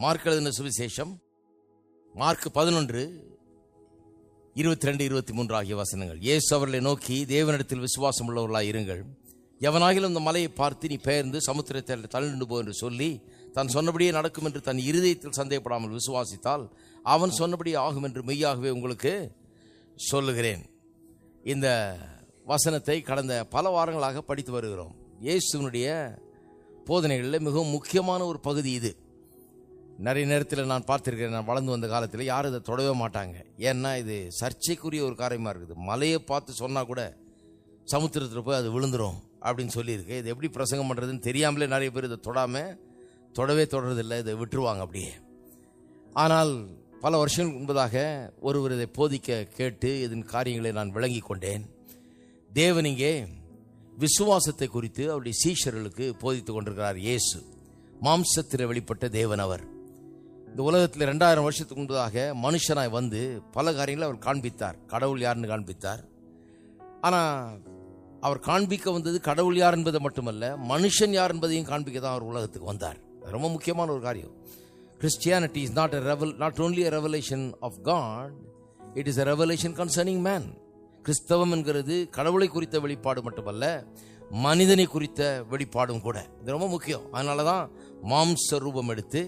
Mark எழுதின சுவிசேஷம் mark 11:22-23 ஆகிய வசனங்கள். இயேசு அவர்களை நோக்கி, தேவனிடத்தில் விசுவாசம் உள்ளவர்களாய் இருங்கள். எவனாகிலும் இந்த மலையை பார்த்து நீ பெயர்ந்து சமுத்திரத்தில் தள்ளிண்டு போ என்று சொல்லி தான் சொன்னபடியே நடக்கும் என்று தன் இருதயத்தில் சந்தேகப்படாமல் விசுவாசித்தால் அவன் சொன்னபடியே ஆகும் என்று மெய்யாகவே உங்களுக்கு சொல்லுகிறேன். இந்த வசனத்தை கடந்த பல வாரங்களாக படித்து வருகிறோம். இயேசுவினுடைய போதனைகளில் மிகவும் முக்கியமான ஒரு பகுதி இது. நிறைய நேரத்தில் நான் பார்த்திருக்கிறேன். நான் வளர்ந்து வந்த காலத்தில் யாரும் இதை தொடவே மாட்டாங்க. ஏன்னா இது சர்ச்சைக்குரிய ஒரு காரியமாக இருக்குது. மலையை பார்த்து சொன்னால் கூட சமுத்திரத்தில் போய் அது விழுந்துடும் அப்படின்னு சொல்லியிருக்கு. இது எப்படி பிரசங்கம் பண்ணுறதுன்னு தெரியாமலே நிறைய பேர் இதை தொடவே தொடர்றதில்லை, இதை விட்டுருவாங்க அப்படியே. ஆனால் பல வருஷங்களுக்கு முன்பதாக ஒருவர் இதை போதிக்க கேட்டு இதன் காரியங்களை நான் விளங்கி கொண்டேன். தேவன் இங்கே விசுவாசத்தை குறித்து அவருடைய சீஷர்களுக்கு போதித்து கொண்டிருக்கிறார். இயேசு மாம்சத்தில் வெளிப்பட்ட தேவன். அவர் இந்த உலகத்தில் 2000 வருஷத்துக்கு முன்பதாக மனுஷனாய் வந்து பல காரியங்களை அவர் காண்பித்தார். கடவுள் யாருன்னு காண்பித்தார். ஆனால் அவர் காண்பிக்க வந்தது கடவுள் யார் என்பதை மட்டுமல்ல, மனுஷன் யார் என்பதையும் காண்பிக்க தான் அவர் உலகத்துக்கு வந்தார். ரொம்ப முக்கியமான ஒரு காரியம். Christianity is not only a revelation of God, it is a revelation concerning man. கிறிஸ்தவம் என்கிறது கடவுளை குறித்த வெளிப்பாடு மட்டுமல்ல, மனிதனை குறித்த வெளிப்பாடும் கூட. இது ரொம்ப முக்கியம். அதனால தான் மாம்ச ரூபம் எடுத்து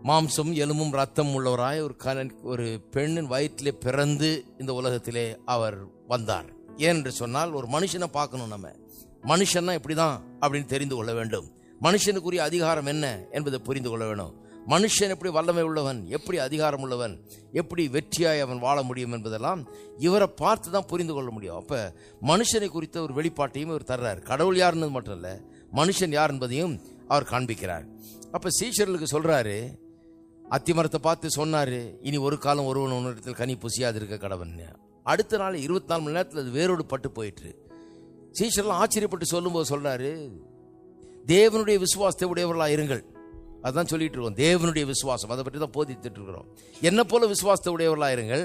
மாம்சம் எலும்பும் ரத்தம் உள்ளவராய் ஒரு பெண்ணின் வயிற்றிலே பிறந்து இந்த உலகத்திலே அவர் வந்தார். ஏனென்று சொன்னால், ஒரு மனுஷனை பார்க்கணும். நம்ம மனுஷன்னா இப்படிதான் அப்படின்னு தெரிந்து கொள்ள வேண்டும். மனுஷனுக்குரிய அதிகாரம் என்ன என்பதை புரிந்து கொள்ள வேண்டும். மனுஷன் எப்படி வல்லமை உள்ளவன், எப்படி அதிகாரம் உள்ளவன், எப்படி வெற்றியாய் அவன் வாழ முடியும் என்பதெல்லாம் இவரை பார்த்து தான் புரிந்து கொள்ள முடியும். அப்போ மனுஷனை குறித்த ஒரு வெளிப்பாட்டையும் இவர் தர்றார். கடவுள் யாருன்னு மட்டும் இல்லை, மனுஷன் யார் என்பதையும் அவர் காண்பிக்கிறார். அப்போ சீஷர்களுக்கு சொல்றாரு, அத்திமரத்தை பார்த்து சொன்னாரு, இனி ஒரு காலம் ஒருவன் ஒன்றிடத்தில் கனி புசியாது இருக்க கடவன். அடுத்த நாள் 24 மணி நேரத்தில் அது வேரோடு பட்டு போயிட்டு சீஷர்கள் ஆச்சரியப்பட்டு சொல்லும்போது சொல்றாரு, தேவனுடைய விசுவாசத்தை உடையவர்களாக இருங்கள். அதுதான் சொல்லிட்டு இருக்கோம். தேவனுடைய விசுவாசம், அதை பற்றி தான் போதித்துட்டு இருக்கிறோம். என்ன போல விசுவாசத்தை உடையவர்களாக இருங்கள்.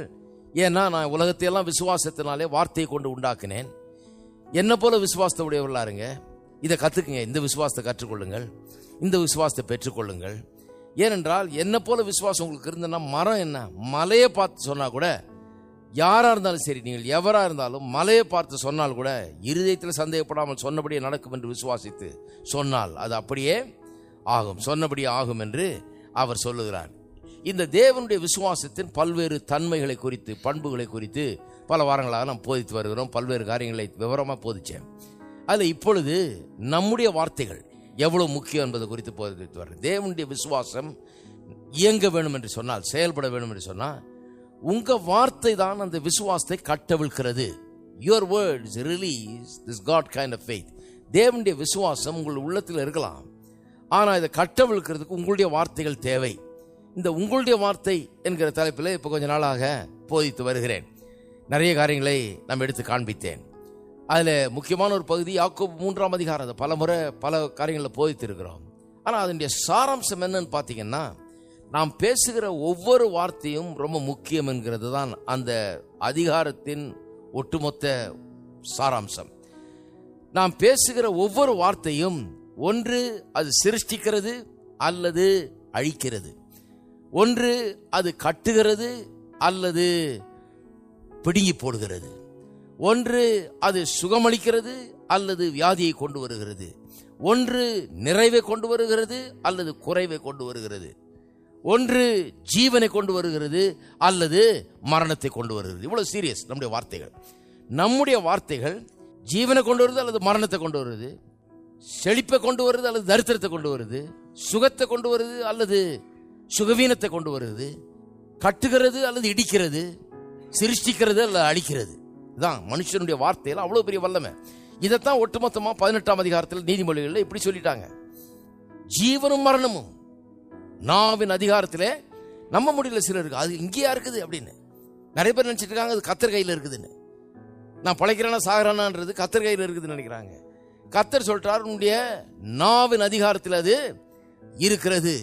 ஏன்னா நான் உலகத்தையெல்லாம் விசுவாசத்தினாலே வார்த்தையை கொண்டு உண்டாக்கினேன். என்ன போல விசுவாசத்தை உடையவர்களாக இருங்க. இதை கற்றுக்குங்க. இந்த விசுவாசத்தை கற்றுக்கொள்ளுங்கள், இந்த விசுவாசத்தை பெற்றுக்கொள்ளுங்கள். ஏனென்றால் என்ன போல விசுவாசம் உங்களுக்கு இருந்ததுன்னா, மரம் என்ன மலையை பார்த்து சொன்னால் கூட, யாராக இருந்தாலும் சரி, நீங்கள் எவராக இருந்தாலும் மலையை பார்த்து சொன்னால் கூட இருதயத்தில் சந்தேகப்படாமல் சொன்னபடியே நடக்கும் என்று விசுவாசித்து சொன்னால் அது அப்படியே ஆகும், சொன்னபடியே ஆகும் என்று அவர் சொல்லுகிறார். இந்த தேவனுடைய விசுவாசத்தின் பல்வேறு தன்மைகளை குறித்து, பண்புகளை குறித்து பல வாரங்களாக நாம் போதித்து வருகிறோம். பல்வேறு காரியங்களை விவரமாக போதித்தேன். அதில் இப்பொழுது நம்முடைய வார்த்தைகள் எவ்வளவு முக்கியம் என்பது குறித்து போதித்து வருகிறேன். தேவனுடைய விசுவாசம் இயங்க வேண்டும் என்று சொன்னால், செயல்பட வேண்டும் என்று சொன்னால், உங்க வார்த்தை தான் அந்த விசுவாசத்தை கட்டவிழ்க்கிறது. Your words release this God kind of faith. தேவனுடைய விசுவாசம் உங்கள் உள்ளத்தில் இருக்கலாம், ஆனால் இதை கட்டவிழ்க்கிறதுக்கு உங்களுடைய வார்த்தைகள் தேவை. இந்த உங்களுடைய வார்த்தை என்கிற தலைப்பில் இப்போ கொஞ்ச நாளாக போதித்து வருகிறேன். நிறைய காரியங்களை நாம் எடுத்து காண்பித்தேன். அதில் முக்கியமான ஒரு பகுதி யாக்கோபு 3ஆம் அதிகாரம். அதை பல முறை பல காரியங்களில் போதித்து இருக்கிறோம். ஆனால் அதனுடைய சாராம்சம் என்னன்னு பார்த்தீங்கன்னா, நாம் பேசுகிற ஒவ்வொரு வார்த்தையும் ரொம்ப முக்கியம் என்கிறது தான் அந்த அதிகாரத்தின் ஒட்டுமொத்த சாராம்சம். நாம் பேசுகிற ஒவ்வொரு வார்த்தையும் ஒன்று அது சிருஷ்டிக்கிறது அல்லது அழிக்கிறது, ஒன்று அது கட்டுகிறது அல்லது பிடுங்கி போடுகிறது, ஒன்று அது சுகமளிக்கிறது அல்லது வியாதியை கொண்டு வருகிறது, ஒன்று நிறைவை கொண்டு வருகிறது அல்லது குறைவை கொண்டு வருகிறது, ஒன்று ஜீவனை கொண்டு வருகிறது அல்லது மரணத்தை கொண்டு வருகிறது. இவ்வளவு சீரியஸ் நம்முடைய வார்த்தைகள். நம்முடைய வார்த்தைகள் ஜீவனை கொண்டு வருது அல்லது மரணத்தை கொண்டு வருது, செழிப்பை கொண்டு வருது அல்லது தரித்திரத்தை கொண்டு வருது, சுகத்தை கொண்டு வருது அல்லது சுகவீனத்தை கொண்டு வருது, கட்டுகிறது அல்லது இடிக்கிறது, சிருஷ்டிக்கிறது அல்லது அழிக்கிறது. இதுதான் மனுஷனுடைய வார்த்தையில் அவ்வளவு பெரிய வல்லமை. இதைத்தான் ஒட்டுமொத்தமாக 18ஆம் அதிகாரத்தில் நீதிமொழிகளில் இப்படி சொல்லிட்டாங்க. ஜீவனும் மரணமும் நாவின் அதிகாரத்திலே. நம்ப முடியல சிலருக்கு, அது இங்கேயா இருக்குது அப்படின்னு. நிறைய பேர் நினைச்சிட்டு இருக்காங்க அது கத்தர் கையில் இருக்குதுன்னு. நான் பழைக்கிறேன்னா சாகரானான்றது கத்தர் கையில் இருக்குதுன்னு நினைக்கிறாங்க. கத்தர் சொல்றார், உன்னுடைய நாவின் அதிகாரத்தில் அது இருக்கிறது.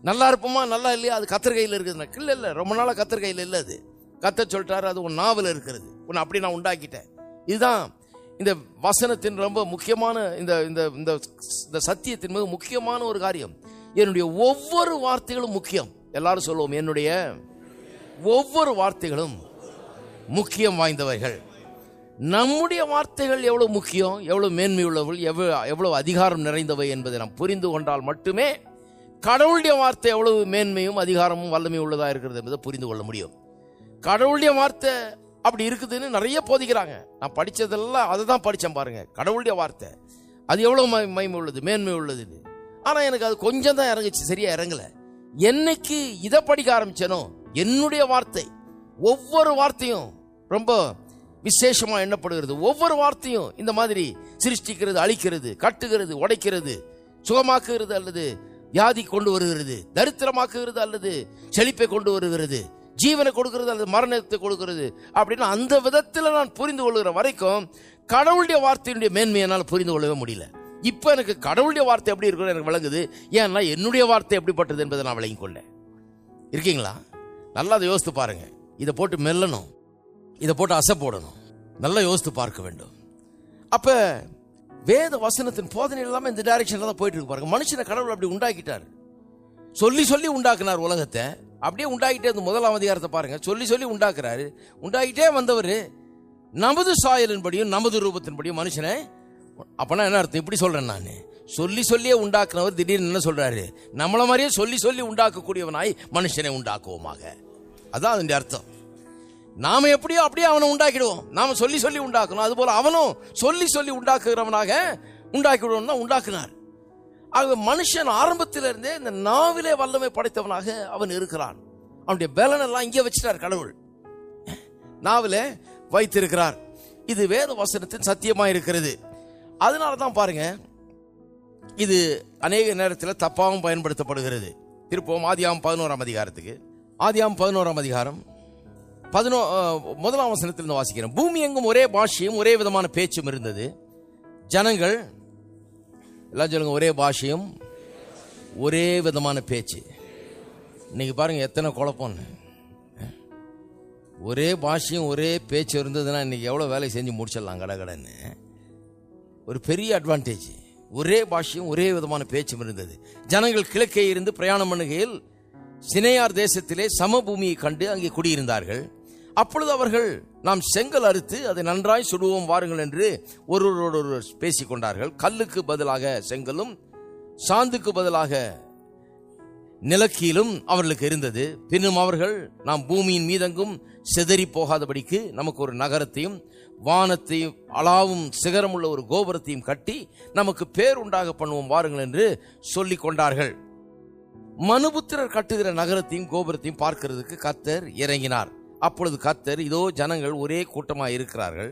நல்லா இருப்போமா நல்லா இல்லையா, அது கத்தர் கையில் இருக்குதுன்னா. இல்லை, ரொம்ப நாளாக கத்தர் கையில் இல்லை. அது கத்தர் சொல்றாரு, அது உன் நாவில் இருக்கிறது, உன்னை அப்படி நான் உண்டாக்கிட்டேன். இதுதான் இந்த வசனத்தின் ரொம்ப முக்கியமான இந்த சத்தியத்தின் மிக முக்கியமான ஒரு காரியம். என்னுடைய ஒவ்வொரு வார்த்தைகளும் முக்கியம். எல்லாரும் சொல்லுவோம், என்னுடைய ஒவ்வொரு வார்த்தைகளும் முக்கியம் வாய்ந்தவைகள். நம்முடைய வார்த்தைகள் எவ்வளவு முக்கியம், எவ்வளவு மேன்மை உள்ளவர்கள், எவ்வளவு அதிகாரம் நிறைந்தவை என்பதை நாம் புரிந்து கொண்டால் மட்டுமே கடவுளுடைய வார்த்தை எவ்வளவு மேன்மையும் அதிகாரமும் வல்லமையும் உள்ளதா இருக்கிறது என்பதை புரிந்து கொள்ள முடியும். கடவுளுடைய வார்த்தை அப்படி இருக்குதுன்னு நிறைய போதிக்கிறாங்க. நான் படித்ததெல்லாம் அதை தான் படித்தேன் பாருங்க. கடவுளுடைய வார்த்தை அது எவ்வளவு மகிமை உள்ளது, மேன்மை உள்ளது. ஆனால் எனக்கு அது கொஞ்சம் தான் இறங்குச்சு, சரியா இறங்கல. என்னைக்கு இதை படிக்க ஆரம்பிச்சேனோ, என்னுடைய வார்த்தை ஒவ்வொரு வார்த்தையும் ரொம்ப விசேஷமா எண்ணப்படுகிறது. ஒவ்வொரு வார்த்தையும் இந்த மாதிரி சிருஷ்டிக்கிறது, அழிக்கிறது, கட்டுகிறது, உடைக்கிறது, சுகமாக்குகிறது அல்லது வியாதி கொண்டு வருகிறது, தரித்திரமாக்குகிறது அல்லது செழிப்பை கொண்டு வருகிறது, ஜீவனை கொடுக்கிறது அல்லது மரணத்தை கொடுக்கிறது அப்படின்னு அந்த விதத்தில் நான் புரிந்து கொள்கிற வரைக்கும் கடவுளுடைய வார்த்தையினுடைய மேன்மையை என்னால் புரிந்து கொள்ளவே முடியல. இப்போ எனக்கு கடவுளுடைய வார்த்தை எப்படி இருக்குன்னு எனக்கு விளங்குது. ஏன்னா என்னுடைய வார்த்தை எப்படிப்பட்டது என்பதை நான் விளங்கிக் கொண்டேன். இருக்கீங்களா? நல்லா அதை யோசித்து பாருங்க. இதை போட்டு மெல்லணும், இதை போட்டு அசை போடணும், நல்லா யோசித்து பார்க்க வேண்டும். அப்ப வேத வசனத்தின் போதனை இல்லாமல் இந்த டைரக்ஷன்ல தான் போயிட்டு இருக்கு பாருங்க. மனுஷனை கடவுள் அப்படி உண்டாக்கிட்டார், சொல்லி சொல்லி உண்டாக்குனார் உலகத்தை. அப்படியே உண்டாக்கிட்டே இந்த 1ஆம் அதிகாரத்தை பாருங்க. சொல்லி சொல்லி உண்டாக்குறாரு. உண்டாக்கிட்டே வந்தவர் நமது சாயலின்படியும் நமது ரூபத்தின்படியும் மனுஷனை. அப்பனா என்ன அர்த்தம்? இப்படி சொல்றேன் நான், சொல்லி சொல்லியே உண்டாக்குனவர் திடீர்னு என்ன சொல்றாரு? நம்மள மாதிரியே சொல்லி சொல்லி உண்டாக்கக்கூடியவனாய் மனுஷனை உண்டாக்குவோமாக. அதான் அதனுடைய அர்த்தம். நாம எப்படியோ அப்படியே அவனை உண்டாக்கிடுவோம். நாம சொல்லி சொல்லி உண்டாக்கணும், அதுபோல அவனும் சொல்லி சொல்லி உண்டாக்குகிறவனாக உண்டாக்கிடுவோம் தான் உண்டாக்குனார். ஆக மனுஷன் ஆரம்பத்திலிருந்தே இந்த நாவிலே வல்லமை படைத்தவனாக அவன் இருக்கிறான். அவனுடைய பலன் எல்லாம் இங்கே வச்சிட்டார் கடவுள், நாவிலே வைத்திருக்கிறார். இது வேத வசனத்தின் சத்தியமா இருக்கிறது. அதனால தான் பாருங்க, இது அநேக நேரத்தில் தப்பாகவும் பயன்படுத்தப்படுகிறது. திருப்போம் ஆதியாகமம் 11ஆம் அதிகாரத்துக்கு. ஆதியாகமம் 11ஆம் அதிகாரம் 1ஆம் வசனத்தில் வாசிக்கிறேன். பூமி எங்கும் ஒரே பாஷையும் ஒரே விதமான பேச்சும் இருந்தது. ஜனங்கள் எல்லாம் சொல்லுங்க, ஒரே பாஷையும் ஒரே விதமான பேச்சு. இன்னைக்கு பாருங்க எத்தனை குழப்பம்னு. ஒரே பாஷையும் ஒரே பேச்சு இருந்ததுன்னா இன்னைக்கு எவ்வளோ வேலை செஞ்சு முடிச்சிடலாம் கடகடன்னு. ஒரு பெரிய அட்வான்டேஜ். ஒரே பாஷையும் ஒரே விதமான பேச்சும் இருந்தது. ஜனங்கள் கிழக்கே இருந்து பிரயாணம் பண்ணுகையில் சினையார் தேசத்திலே சமபூமியை கண்டு அங்கே குடியிருந்தார்கள். அப்பொழுது அவர்கள், நாம் செங்கல் அறுத்து அதை நன்றாய் சுடுவோம் வாருங்கள் என்று ஒருவரோடு பேசிக் கொண்டார்கள். கல்லுக்கு பதிலாக செங்கலும் சாந்துக்கு பதிலாக நிலக்கீலும் அவர்களுக்கு இருந்தது. பின்னும் அவர்கள், நாம் பூமியின் மீதெங்கும் சிதறி போகாதபடிக்கு நமக்கு ஒரு நகரத்தையும் வானத்தையும் அளாவும் சிகரமுள்ள ஒரு கோபுரத்தையும் கட்டி நமக்கு பேர் உண்டாக பண்ணுவோம் வாருங்கள் என்று சொல்லிக் கொண்டார்கள். மனுபுத்திரர் கட்டுகிற நகரத்தையும் கோபுரத்தையும் பார்க்கிறதுக்கு கர்த்தர் இறங்கினார். அப்பொழுது கர்த்தர், இதோ ஜனங்கள் ஒரே கூட்டமாக இருக்கிறார்கள்,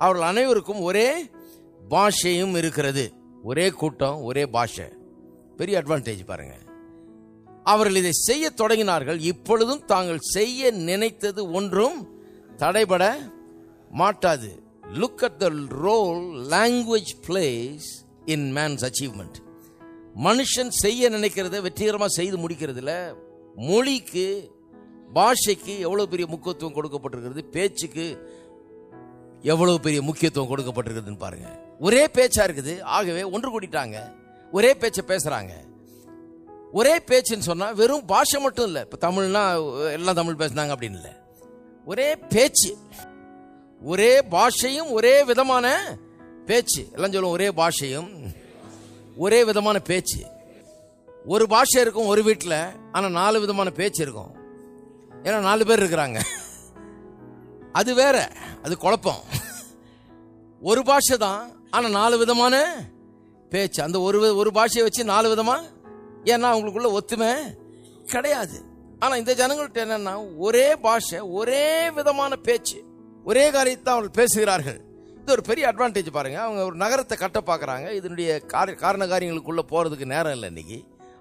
அவர்கள் அனைவருக்கும் ஒரே பாஷையும் இருக்கிறது. ஒரே கூட்டம், ஒரே பாஷை. பெரிய அட்வான்டேஜ் பாருங்க. அவர்கள் இதை செய்ய தொடங்கினார்கள். இப்பொழுதும் தாங்கள் செய்ய நினைத்தது ஒன்றும் தடைபட மாட்டாது. Look at the role language plays in man's achievement. மனுஷன் செய்ய நினைக்கிறத வெற்றிகரமாக செய்து முடிக்கிறதுல மொழிக்கு, பாஷைக்கு எவ்வளவு பெரிய முக்கியத்துவம் கொடுக்கப்பட்டிருக்கிறது, பேச்சுக்கு எவ்வளவு பெரிய முக்கியத்துவம் கொடுக்கப்பட்டிருக்குதுன்னு பாருங்க. ஒரே பேச்சா இருக்குது. ஆகவே ஒன்று கூட்டிட்டாங்க, ஒரே பேச்சை பேசுறாங்க. ஒரே பேச்சுன்னு சொன்னா வெறும் பாஷை மட்டும் இல்லை. இப்போ தமிழ்னா எல்லாம் தமிழ் பேசினாங்க அப்படின்னு இல்லை. ஒரே பேச்சு, ஒரே பாஷையும் ஒரே விதமான பேச்சு. எல்லாம் சொல்லுவோம், ஒரே பாஷையும் ஒரே விதமான பேச்சு. ஒரு பாஷை இருக்கும் ஒரு வீட்டில், ஆனால் 4 விதமான பேச்சு இருக்கும். ஏன்னா 4 பேர் இருக்கிறாங்க. அது வேற, அது குழப்பம். ஒரு பாஷை தான், ஆனால் 4 விதமான பேச்சு. அந்த ஒரு பாஷையை வச்சு 4 விதமா, ஏன்னா அவங்களுக்குள்ள ஒத்துமை கிடையாது. ஆனால் இந்த ஜனங்கள்ட்ட என்னன்னா ஒரே பாஷை, ஒரே விதமான பேச்சு, ஒரே காரியத்தை அவர்கள் பேசுகிறார்கள். இது ஒரு பெரிய அட்வான்டேஜ் பாருங்க. அவங்க ஒரு நகரத்தை கட்ட பார்க்குறாங்க. இதனுடைய காரண காரியங்களுக்குள்ள போறதுக்கு நேரம் இல்லை இன்னைக்கு.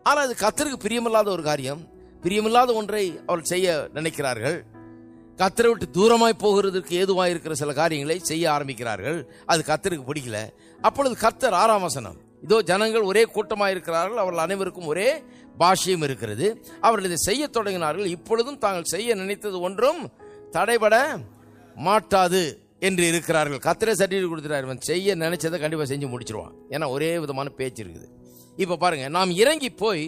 ஆனால் அது கர்த்தருக்கு பிரியமில்லாத ஒரு காரியம். பிரியமில்லாத ஒன்றை அவர்கள் செய்ய நினைக்கிறார்கள். கர்த்தரை விட்டு தூரமாய் போகிறதுக்கு ஏதுவாக இருக்கிற சில காரியங்களை செய்ய ஆரம்பிக்கிறார்கள். அது கர்த்தருக்கு பிடிக்கல. அப்பொழுது கர்த்தர் 6ஆம் வசனம், இதோ ஜனங்கள் ஒரே கூட்டமாக இருக்கிறார்கள், அவர்கள் அனைவருக்கும் ஒரே பாஷையும் இருக்கிறது. அவர்கள் இதை செய்ய தொடங்கினார்கள். இப்பொழுதும் தாங்கள் செய்ய நினைத்தது ஒன்றும் தடைபட மாட்டாது என்று இருக்கிறார்கள். கர்த்தரே சர்டிஃபிகேட் கொடுத்துட்டார், இவன் செய்ய நினைச்சதை கண்டிப்பாக செஞ்சு முடிச்சிருவான். ஏன்னா ஒரே விதமான பேச்சு இருக்குது. இப்போ பாருங்க, நாம் இறங்கி போய்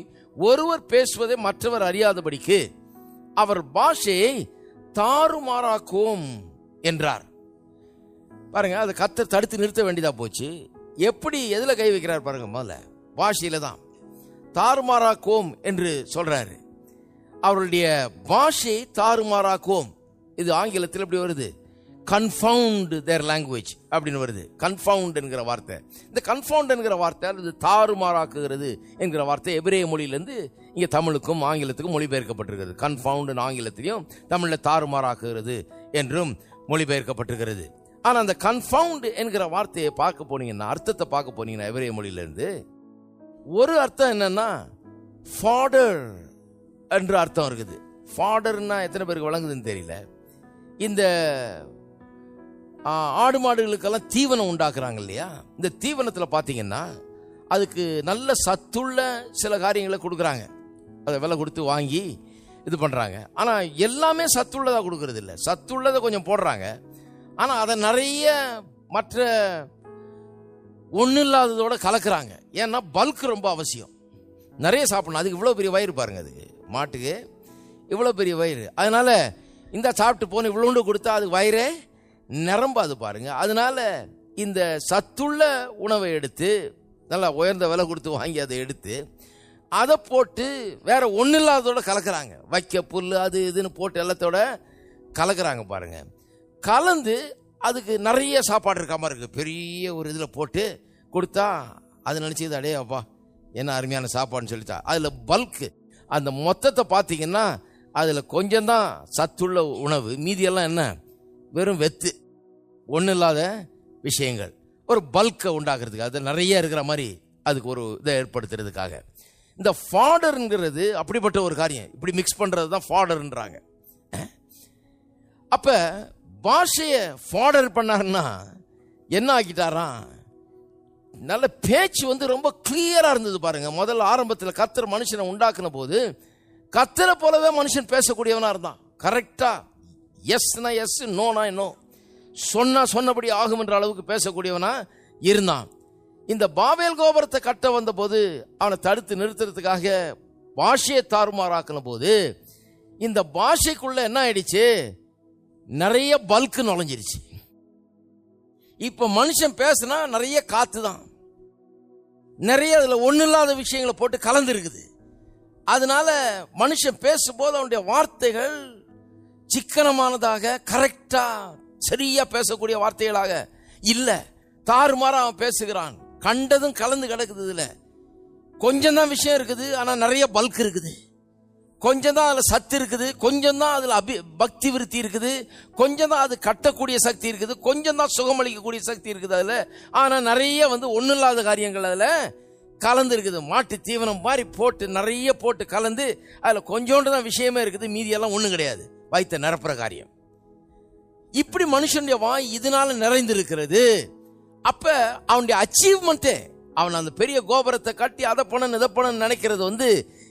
ஒருவர் பேசுவதை மற்றவர் அறியாதபடிக்கு அவர் பாஷையை தாறுமாறாக்குவோம் என்றார். பாருங்க, அதை கர்த்தர் தடுத்து நிறுத்த வேண்டியதா போச்சு. எப்படி, எதுல கை வைக்கிறார் பாருங்க. முதல்ல பாஷையில தான் தாறுமாறாக்குவோம் என்று சொல்றாரு. அவருடைய பாஷையை தாறுமாறாக்குவோம். இது ஆங்கிலத்தில் எப்படி வருது? கன்ஃபவுண்ட் தேர் லாங்குவேஜ் அப்படின்னு வருது. கன்ஃபவுண்ட் என்கிற வார்த்தை, இந்த கன்ஃபவுண்ட் என்கிற வார்த்தை அது தாறுமாறாக்குகிறது என்கிற வார்த்தை எபிரேய மொழியிலிருந்து இங்கே தமிழுக்கும் ஆங்கிலத்துக்கும் மொழிபெயர்க்கப்பட்டிருக்கிறது. கன்ஃபவுண்ட் ஆங்கிலத்திலையும் தமிழில் தாறுமாறாக்குகிறது என்றும் மொழிபெயர்க்கப்பட்டிருக்கிறது. ஆனால் அந்த கன்ஃபவுண்ட் என்கிற வார்த்தையை பார்க்க போனீங்கன்னா, அர்த்தத்தை பார்க்க போனீங்கன்னா எபிரேய மொழியிலிருந்து ஒரு அர்த்தம் என்னன்னா ஃபாடர் என்ற அர்த்தம் இருக்குது. ஃபாடர்னா எத்தனை பேருக்கு வழங்குதுன்னு தெரியல. இந்த ஆடு மாடுகளுக்கெல்லாம் தீவனம் உண்டாக்குறாங்க இல்லையா, இந்த தீவனத்தில் பார்த்தீங்கன்னா அதுக்கு நல்ல சத்துள்ள சில காரியங்களை கொடுக்குறாங்க. அதை விலை கொடுத்து வாங்கி இது பண்ணுறாங்க. ஆனால் எல்லாமே சத்துள்ளதாக கொடுக்கறது இல்லை. சத்துள்ளதை கொஞ்சம் போடுறாங்க, ஆனால் அதை நிறைய மற்ற ஒன்றும் இல்லாததோட கலக்குறாங்க. ஏன்னா பல்க் ரொம்ப அவசியம், நிறைய சாப்பிடணும். அதுக்கு இவ்வளோ பெரிய வயிறு பாருங்க, அதுக்கு மாட்டுக்கு இவ்வளோ பெரிய வயிறு. அதனால இந்த சாப்பிட்டு போன இவ்வளோண்டு கொடுத்தா அதுக்கு வயிறே நிரம்பாது பாருங்க. அதனால இந்த சத்துள்ள உணவை எடுத்து நல்லா உயர்ந்த விலை கொடுத்து வாங்கி அதை எடுத்து அதை போட்டு வேற ஒன்றும் இல்லாததோட கலக்குறாங்க. வைக்க புல் அது இதுன்னு போட்டு எல்லாத்தோட கலக்குறாங்க பாருங்க. கலந்து அதுக்கு நிறைய சாப்பாடு இருக்க மாதிரி இருக்கு. பெரிய ஒரு இதில் போட்டு கொடுத்தா அது நினச்சிது, அடே அப்பா என்ன அருமையான சாப்பாடுன்னு சொல்லிட்டா. அதில் பல்க்கு, அந்த மொத்தத்தை பார்த்தீங்கன்னா அதில் கொஞ்சம் தான் சத்துள்ள உணவு, மீதியெல்லாம் என்ன வெறும் வெத்து, ஒன்றும் இல்லாத விஷயங்கள். ஒரு பல்கை உண்டாக்குறதுக்கு அது நிறைய இருக்கிற மாதிரி அதுக்கு ஒரு இதை ஏற்படுத்துறதுக்காக இந்த ஃபாடர்ங்கிறது அப்படிப்பட்ட ஒரு காரியம். இப்படி மிக்ஸ் பண்ணுறது தான் ஃபாடர்ன்றாங்க. அப்போ பாஷையை ஃபாடர் பண்ணாருன்னா என்ன ஆக்கிட்டாராம், நல்ல பேச்சு வந்து ரொம்ப கிளியரா இருந்தது பாருங்க. முதல்ல ஆரம்பத்தில் கர்த்தர் மனுஷனை உண்டாக்குன போது கர்த்தரை போலவே மனுஷன் பேசக்கூடியவனா இருந்தான். கரெக்டா எஸ்னா எஸ், நோனா நோ, சொன்னா சொன்னபடி ஆகும் என்ற அளவுக்கு பேசக்கூடியவனா இருந்தான். இந்த பாபேல் கோபுரத்தை கட்ட வந்த போது அவனை தடுத்து நிறுத்துறதுக்காக பாஷையை தாறுமாறாக்கின போது இந்த பாஷைக்குள்ள என்ன ஆயிடுச்சு, நிறைய பல்க் நுழைஞ்சிருச்சு. இப்ப மனுஷன் பேசினா நிறைய காத்து தான், நிறைய அதுல ஒண்ணு இல்லாத விஷயங்களை போட்டு கலந்து இருக்குது. அதனால மனுஷன் பேசும்போது அவனுடைய வார்த்தைகள் சிக்கனமானதாக கரெக்டா சரியா பேசக்கூடிய வார்த்தைகளாக இல்ல, தாறுமாறா அவன் பேசுகிறான். கண்டதும் கலந்து கிடக்குது. இதுல கொஞ்சம் தான் விஷயம் இருக்குது, ஆனா நிறைய பல்க் இருக்குது. கொஞ்சம் தான் அதுல சத்து இருக்குது, கொஞ்சம் தான் அதுல பக்தி விருத்தி இருக்குது, கொஞ்சம் தான் அது கட்டக்கூடிய சக்தி இருக்குது, கொஞ்சம் தான் சுகமளிக்கக்கூடிய சக்தி இருக்குது அதுல. ஆனா நிறைய வந்து ஒன்றும் இல்லாத காரியங்கள் அதுல கலந்து இருக்குது. மாட்டு தீவனம் மாதிரி போட்டு நிறைய போட்டு கலந்து அதுல கொஞ்சோண்டு தான் விஷயமே இருக்குது, மீதியெல்லாம் ஒண்ணும் கிடையாது, வயிற்ற நிரப்புற காரியம். இப்படி மனுஷனுடைய வாய் இதனால நிறைந்திருக்கிறது. அப்ப அவனுடைய அச்சீவ்மெண்ட்டே, அவன் அந்த பெரிய கோபுரத்தை கட்டி அதை பண்ணணும் இதை பண்ணணும் நினைக்கிறது வந்து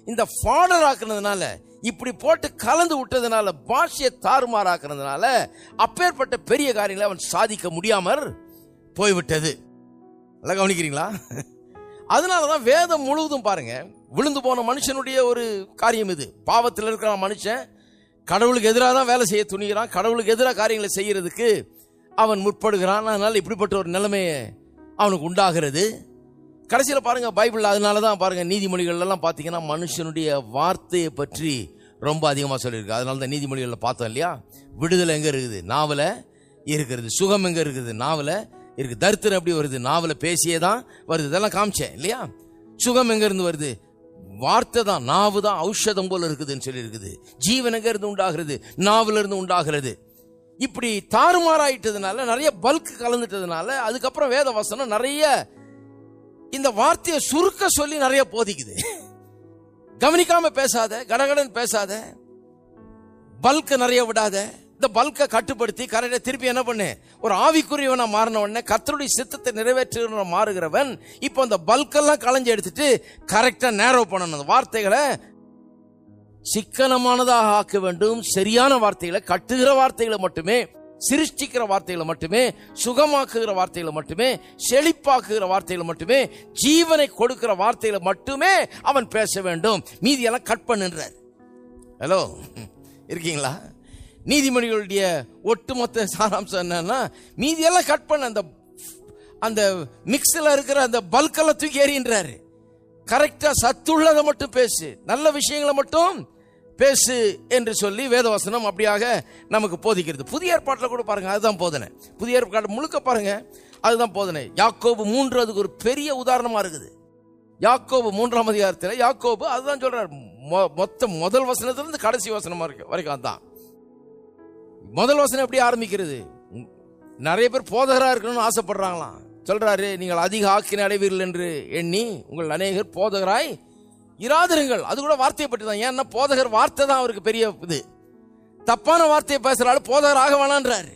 இந்த ஃபாடர் ஆக்குனதுனால, இப்படி போட்டு கலந்து விட்டதுனால, பாஷையை தாறுமாறாக்குனதுனால அப்பேற்பட்ட பெரிய காரியங்களை அவன் சாதிக்க முடியாமற் போய்விட்டது. நல்லா கவனிக்கிறீங்களா? அதனாலதான் வேதம் முழுவதும் பாருங்க, விழுந்து போன மனுஷனுடைய ஒரு காரியம் இது. பாவத்தில் இருக்கிற மனுஷன் கடவுளுக்கு எதிராக தான் வேலை செய்ய துணிகிறான், கடவுளுக்கு எதிராக காரியங்களை செய்யறதுக்கு அவன் முற்படுகிறான். அதனால இப்படிப்பட்ட ஒரு நிலைமையை அவனுக்கு உண்டாகிறது. கடைசியில் பாருங்க பைபிள், அதனாலதான் பாருங்க நீதிமொழிகள் எல்லாம் பாத்தீங்கன்னா மனுஷனுடைய வார்த்தையை பற்றி ரொம்ப அதிகமா சொல்லியிருக்கு. அதனால தான் நீதிமொழிகள் பார்த்தோம் இல்லையா, விடுதலை எங்க இருக்குது, நாவல இருக்கிறது. சுகம் எங்க இருக்குது, நாவல இருக்கு. தரித்திரம் எப்படி வருது, நாவல பேசியே தான் வருது. இதெல்லாம் காமிச்சேன் இல்லையா. சுகம் எங்க இருந்து வருது, வார்த்தை தான், நாவு தான் ஔஷதம் போல இருக்குதுன்னு சொல்லி இருக்குது. ஜீவன் எங்க இருந்து உண்டாகிறது, நாவுல இருந்து உண்டாகிறது. இப்படி தாறுமாறாயிட்டதுனால, நிறைய பல்க் கலந்துட்டதுனால, அதுக்கப்புறம் வேத வசனம் நிறைய இந்த வார்த்தையை சுருக்க சொல்லி நிறைய போதிக்குது. கவனிக்காம பேசாத, கடகடன் பேசாத, பல்க் நிறைய விடாத, இந்த பல்கை கட்டுப்படுத்தி கரெக்டா திருப்பி என்ன பண்ணு, ஒரு ஆவிக்குரியவனா மாறின உடனே கர்த்தருடைய சித்தத்தை நிறைவேற்ற மாறுகிறவன் இப்போ அந்த பல்கெல்லாம் களைஞ்சு எடுத்துட்டு கரெக்டா நேரோ பண்ணணும். அந்த வார்த்தைகளை சிக்கனமானதாக ஆக்க வேண்டும். சரியான வார்த்தைகளை, கட்டுகிற வார்த்தைகளை மட்டுமே சிருஷ்டிக்கிற வார்த்தைகளை மட்டுமே, சுகமாக்குகிற வார்த்தைகளை மட்டுமே, செழிப்பாக்குகிற வார்த்தைகளை மட்டுமே, ஜீவனை கொடுக்கிற வார்த்தைகளை மட்டுமே அவன் பேச வேண்டும். மீதியெல்லாம் கட் பண்ணுன்றார். ஹலோ, இருக்கீங்களா? நீதிமொழிகளுடைய ஒட்டுமொத்த சாராம்சம் என்னன்னா, மீதியெல்லாம் கட் பண்ண, அந்த மிக்ஸில் இருக்கிற அந்த பல்கெல்லாம் தூக்கி எறின்றாரு. கரெக்டா சத்துள்ளதை மட்டும் பேசு, நல்ல விஷயங்களை மட்டும் பேசு என்று சொல்லி வேதவசனம் அப்படியாக நமக்கு போதிக்கிறது. புதிய ஏற்பாட்டில் கூட பாருங்க, அதுதான் போதனை. புதிய ஏற்பாடு முழுக்க பாருங்க, அதுதான் போதனை. யாக்கோபு 3 அதுக்கு ஒரு பெரிய உதாரணமா இருக்குது. யாக்கோபு 3ஆம் அதிகாரத்தில் யாக்கோபு அதுதான் சொல்றார். முதல் வசனத்திலிருந்து கடைசி வசனம் வரைக்கும் அதுதான். முதல் வசனம் எப்படி ஆரம்பிக்கிறது? நிறைய பேர் போதகரா இருக்கணும்னு ஆசைப்படுறாங்களாம். சொல்றாரு, நீங்கள் அதிக ஆக்கினை அடைவீர்கள் என்று எண்ணி உங்கள் அநேகர் போதகராய் இராதிருங்கள். அது கூட வார்த்தையை பற்றி தான். ஏன்னா போதகர் வார்த்தை தான் அவருக்கு பெரிய இது. தப்பான வார்த்தையை பேசுறாலும் போதகர் ஆக வேணான்றாரு.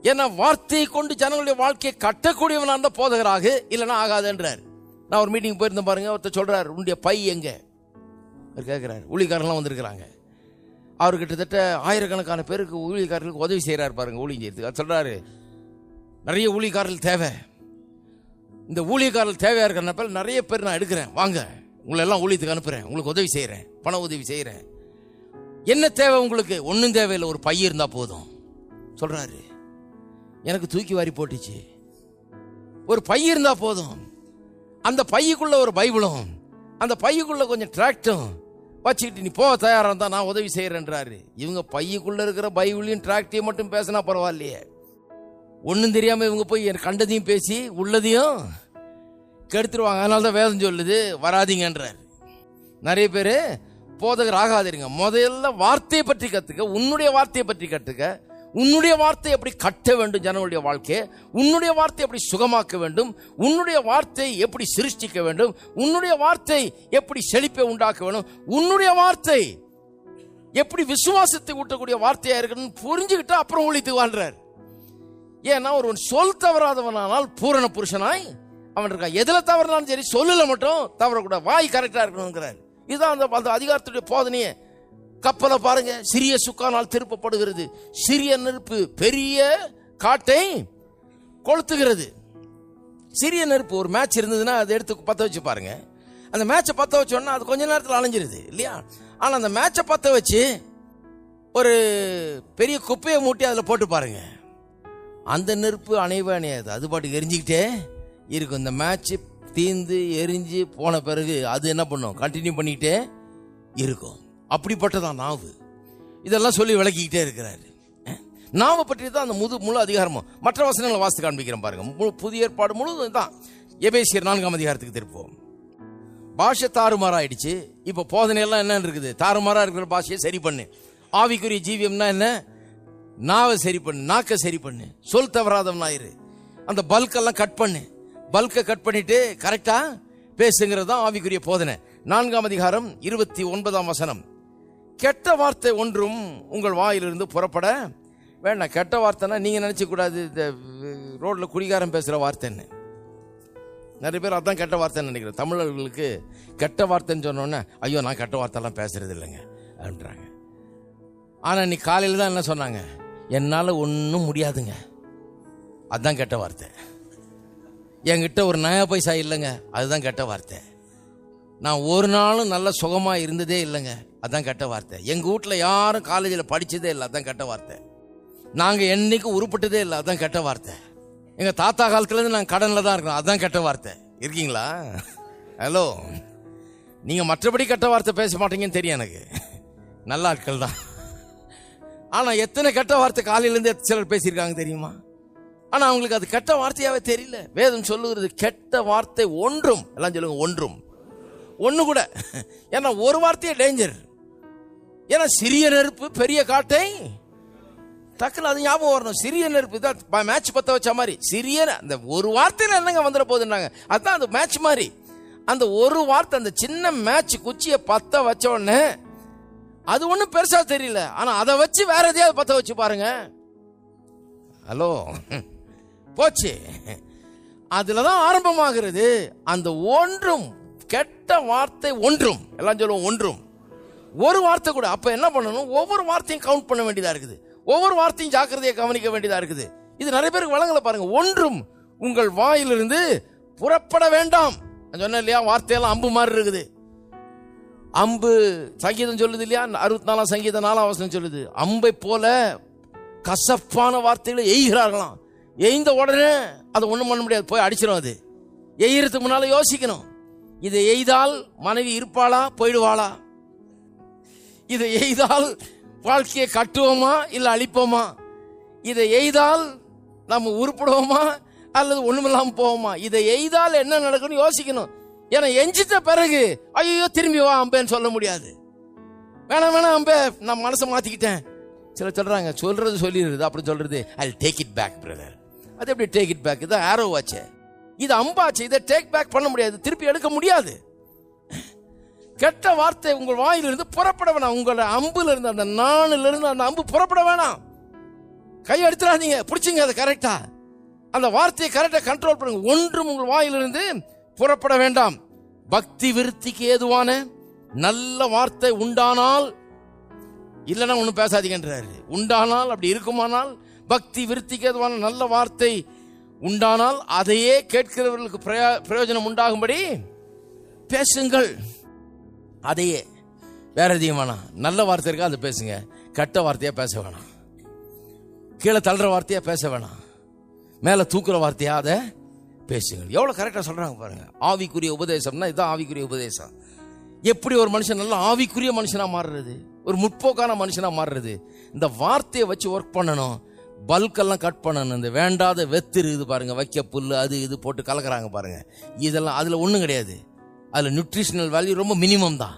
ஏன்னா வார்த்தையை கொண்டு ஜனங்களுடைய வாழ்க்கையை கட்டக்கூடியவனா இருந்தா போதகராக, இல்லைன்னா ஆகாதுன்றார். நான் ஒரு மீட்டிங் போயிருந்தேன் பாருங்க, ஒருத்தர் சொல்றாரு, உன்னுடைய பை எங்க கேட்கிறாரு. ஊழியக்காரர்லாம் வந்திருக்கிறாங்க. அவர் கிட்டத்தட்ட ஆயிரக்கணக்கான பேருக்கு ஊழியக்காரர்களுக்கு உதவி செய்யறாரு பாருங்க, ஊழியம் செய்யறதுக்கு. அது சொல்றாரு, நிறைய ஊழியக்காரர்கள் தேவை. இந்த ஊழியக்காரர்கள் தேவையா இருக்கிறப்ப நிறைய பேர் நான் எடுக்கிறேன், வாங்க உங்களை எல்லாம் ஊழியத்துக்கு அனுப்புறேன், உங்களுக்கு உதவி செய்யறேன், பண உதவி செய்யறேன். என்ன தேவை உங்களுக்கு? ஒன்றும் தேவையில்லை, ஒரு பை இருந்தா போதும் சொல்றாரு. எனக்கு தூக்கி வாரி போட்டுச்சு. ஒரு பை இருந்தா போதும். அந்த பையுக்குள்ள ஒரு பைபிளும், அந்த பையுக்குள்ள கொஞ்சம் டிராக்டும் வச்சுக்கிட்டு நீ போக தயாரா இருந்தா நான் உதவி செய்யறேன்றாரு. இவங்க பையுக்குள்ள இருக்கிற பைபிளையும் டிராக்டையும் மட்டும் பேசினா பரவாயில்லையே, ஒன்றும் தெரியாம இவங்க போய் கண்டதையும் பேசி உள்ளதையும் கெடுத்துருவாங்க. அதனால தான் வேதம் சொல்லுது வராதிங்கன்றார். நிறைய பேர் போதகர் ஆகாதிருங்க. முதல்ல வார்த்தையை பற்றி கத்துக்க, உன்னுடைய வார்த்தையை பற்றி கற்றுக்க. உன்னுடைய வார்த்தை எப்படி கட்ட வேண்டும் ஜனங்களுடைய வாழ்க்கையை, உன்னுடைய வார்த்தை எப்படி சுகமாக்க வேண்டும், உன்னுடைய வார்த்தை எப்படி சிருஷ்டிக்க வேண்டும், உன்னுடைய வார்த்தை எப்படி செழிப்பை உண்டாக்க வேண்டும், உன்னுடைய வார்த்தை எப்படி விசுவாசத்தை ஊட்டக்கூடிய வார்த்தையா இருக்கணும் புரிஞ்சுக்கிட்டா அப்புறம் ஊழியத்துக்கு வாழ்றார். ஏன்னா ஒருவன் சொல் தவறாதவனானால் பூரண புருஷனாய் அவன் இருக்கா. எதுல தவறினாலும் சரி சொல்லல மட்டும் தவறக்கூடாது, வாய் கரெக்டா இருக்கணுங்கிறார். இதுதான் அந்த அதிகாரத்துடைய போதனையே. கப்பலை பாருங்க, சிறிய சுக்கானால் திருப்பப்படுகிறது, சிறிய நெருப்பு பெரிய காட்டை கொளுத்துகிறது. சிறிய நெருப்பு, ஒரு மேட்ச் இருந்ததுன்னா அதை எடுத்து பற்ற வச்சு பாருங்க. அந்த மேட்சை பற்ற வச்சோன்னா அது கொஞ்ச நேரத்தில் அணைஞ்சிருது இல்லையா? ஆனா அந்த மேட்சை பற்ற வச்சு ஒரு பெரிய குப்பையை மூட்டி அதில் போட்டு பாருங்க, அந்த நெருப்பு அணைவே அணையாது, அது பாட்டுக்கு எரிஞ்சுக்கிட்டே இருக்கும். இந்த மேட்ச் தீந்து எரிஞ்சு போன பிறகு அது என்ன பண்ணும்? கண்டினியூ பண்ணிக்கிட்டே இருக்கும். அப்படிப்பட்டதான் நாவு. இதெல்லாம் சொல்லி விளக்கிக்கிட்டே இருக்கிறாரு. நாவை பற்றி தான் அந்த முழு அதிகாரமும். மற்ற வசனங்களை வாசித்து காண்பிக்கிறேன் பாருங்க. புதிய ஏற்பாடு முழுவதும் தான். எபேசியர் 4ஆம் அதிகாரத்துக்கு திருப்போம். பாஷை தாறுமாறாயிடுச்சு. இப்ப போதனையெல்லாம் என்ன இருக்குது? தாறுமாறா இருக்கிற பாஷையை சரி பண்ணு. ஆவிக்குரிய ஜீவியம்னா என்ன? நாவை சரி பண்ணு, நாக்க சரி பண்ணு, சொல் தவறாதவனாயிரு. அந்த பல்கெல்லாம் கட் பண்ணு, பல்கை கட் பண்ணிட்டு கரெக்டா பேசுங்கிறது தான் ஆவிக்குரிய போதனை. 4ஆம் அதிகாரம் 29ஆம் வசனம். கெட்ட வார்த்தை ஒன்றும் உங்கள் வாயிலிருந்து புறப்பட வேண்டாம். கெட்ட வார்த்தைன்னா நீங்க நினைச்ச கூடாது இந்த ரோட்ல குடிகாரம் பேசுற வார்த்தைன்னு. நிறைய பேர் அதான் கெட்ட வார்த்தைன்னு நினைக்கிறேன். தமிழர்களுக்கு கெட்ட வார்த்தைன்னு சொன்னோன்னே ஐயோ நான் கெட்ட வார்த்தைலாம் பேசுறது இல்லைங்க அப்படின்றாங்க. ஆனா இன்னைக்கு காலையில் தான் என்ன சொன்னாங்க? என்னால ஒன்றும் முடியாதுங்க, அதுதான் கெட்ட வார்த்தை. என்கிட்ட ஒரு நயா பைசா இல்லைங்க, அதுதான் கெட்ட வார்த்தை. நான் ஒரு நாளும் நல்ல சுகமா இருந்ததே இல்லைங்க, அதுதான் கெட்ட வார்த்தை. எங்க வீட்டுல யாரும் காலேஜில் படிச்சதே இல்லை, அதுதான் கெட்ட வார்த்தை. நாங்க என்னைக்கும் உருப்பட்டதே இல்லை, அதுதான் கெட்ட வார்த்தை. எங்க தாத்தா காலத்துல இருந்து நாங்க கடன்ல தான் இருக்கோம், அதுதான் கெட்ட வார்த்தை. இருக்கீங்களா? ஹலோ, நீங்க மற்றபடி கெட்ட வார்த்தை பேச மாட்டீங்கன்னு தெரியும் எனக்கு, நல்ல ஆட்கள் தான். ஆனா எத்தனை கெட்ட வார்த்தை காலையில இருந்து சிலர் பேசியிருக்காங்க தெரியுமா? ஆனா அவங்களுக்கு அது கெட்ட வார்த்தையாவே தெரியல. வேதம் சொல்லுகிறது கெட்ட வார்த்தை ஒன்றும், எல்லாம் சொல்லுங்க ஒன்றும், ஒண்ணு கூட. ஏன்னா ஒரு வார்த்தையே டேஞ்சர். ஏன்னா சிறிய நெருப்பு பெரிய காட்டை டக்குன்னு அது ஞாபகம் வரணும். சிறிய நெருப்பு தான் மேட்ச் பத்த வச்ச மாதிரி. சிறிய அந்த ஒரு வார்த்தையில என்னங்க வந்துட போகுதுன்னாங்க, அதுதான் அந்த மேட்ச் மாதிரி. அந்த ஒரு வார்த்தை, அந்த சின்ன மேட்ச் குச்சியை பத்த வச்ச உடனே அது ஒன்றும் பெருசா தெரியல. ஆனா அதை வச்சு வேற எதையாவது பத்த வச்சு பாருங்க, ஹலோ போச்சு. அதுலதான் ஆரம்பமாகிறது அந்த ஒன்றும். கெட்ட வார்த்தை ஒன்றும், எல்லாம் சொல்லுவோம் ஒன்றும், ஒரு வார்த்தை கூட. அப்ப என்ன பண்ணணும்? ஒவ்வொரு வார்த்தையும் கவுண்ட் பண்ண வேண்டியதா இருக்குது. ஒவ்வொரு வார்த்தையும் ஜாக்கிரதையை கவனிக்க வேண்டியதா இருக்குது. இது நிறைய பேருக்கு வழங்கல பாருங்க. ஒன்றும் உங்கள் வாயிலிருந்து புறப்பட வேண்டாம். சொன்ன இல்லையா, வார்த்தையெல்லாம் அம்பு மாதிரி இருக்குது. அம்பு சங்கீதம் சொல்லுது இல்லையா, 64 சங்கீதம் 4 சொல்லுது, அம்பை போல கசப்பான வார்த்தைகளை எய்கிறார்களாம். எய்ந்த உடனே அதை ஒண்ணும் பண்ண முடியாது, போய் அடிச்சிடும். அது எய்கிறதுக்கு முன்னால யோசிக்கணும். இதை எய்தால் மனைவி இருப்பாளா போயிடுவாளா, இதை எய்தால் வாழ்க்கையை கட்டுவோமா இல்ல அழிப்போமா, இதை எய்தால் நம்ம உருப்படுவோமா அல்லது ஒண்ணுமில்லாம போவோமா, இதை எய்தால் என்ன நடக்கும்னு யோசிக்கணும். ஏன்னா எஞ்சிட்ட பிறகு ஐயோ திரும்பி வா அம்பேன்னு சொல்ல முடியாது. வேணாம் வேணாம் அம்பே, நான் மனசை மாத்திக்கிட்டேன். சில சொல்றாங்க, சொல்றது சொல்லிடுறது, அப்படி சொல்றது I take it back brother. அது எப்படி டேக் இட் பேக்? இது ஆரோ ஆச்சு, இது அம்பாச்சு, இதை டேக் பேக் பண்ண முடியாது, திருப்பி எடுக்க முடியாது. கெட்ட வார்த்தை உங்கள் வாயிலிருந்து புறப்பட வேணாம். உங்களோட அம்புல இருந்து, அந்த நாணுல இருந்து அந்த அம்பு புறப்பட வேணாம். கை எடுத்துறாதீங்க, பிடிச்சிங்க அதை கரெக்டா, அந்த வார்த்தையை கரெக்டா கண்ட்ரோல் பண்ணுங்க. ஒன்றும் உங்கள் வாயிலிருந்து புறப்பட வேண்டாம். பக்தி விருத்திக்கு ஏதுவான நல்ல வார்த்தை உண்டானால், இல்லைன்னா ஒன்னும் பேசாதீங்கன்றாரு. உண்டானால், அப்படி இருக்குமானால், பக்தி விருத்திக்கு ஏதுவான நல்ல வார்த்தை உண்டானால் அதையே கேட்கிறவர்களுக்கு பிரயோஜனம் உண்டாகும்படி பேசுங்கள். அதையே, வேற எதையும் வேணாம். நல்ல வார்த்தை இருக்கா அதை பேசுங்க, கெட்ட வார்த்தையா பேச வேணாம். கீழே தள்ளுற வார்த்தையா பேச வேணாம், மேல தூக்குற வார்த்தையா அதை பேசுங்கள். எவ்வளவு கரெக்டா சொல்றாங்க பாருங்க. ஆவிக்குரிய உபதேசம்னா இதுதான் ஆவிக்குரிய உபதேசம். எப்படி ஒரு மனுஷன் நல்ல ஆவிக்குரிய மனுஷனா மாறுறது, ஒரு முற்போக்கான மனுஷனா மாறுறது, இந்த வார்த்தையை வச்சு ஒர்க் பண்ணணும். பல்கெல்லாம் கட் பண்ணணும். இந்த வேண்டாத வெத்து இருக்குது பாருங்க, வைக்க புல்லு அது இது போட்டு கலக்குறாங்க பாருங்க, இதெல்லாம் அதுல ஒண்ணும் கிடையாது. அதுல நியூட்ரிஷனல் வேல்யூ ரொம்ப மினிமம் தான்.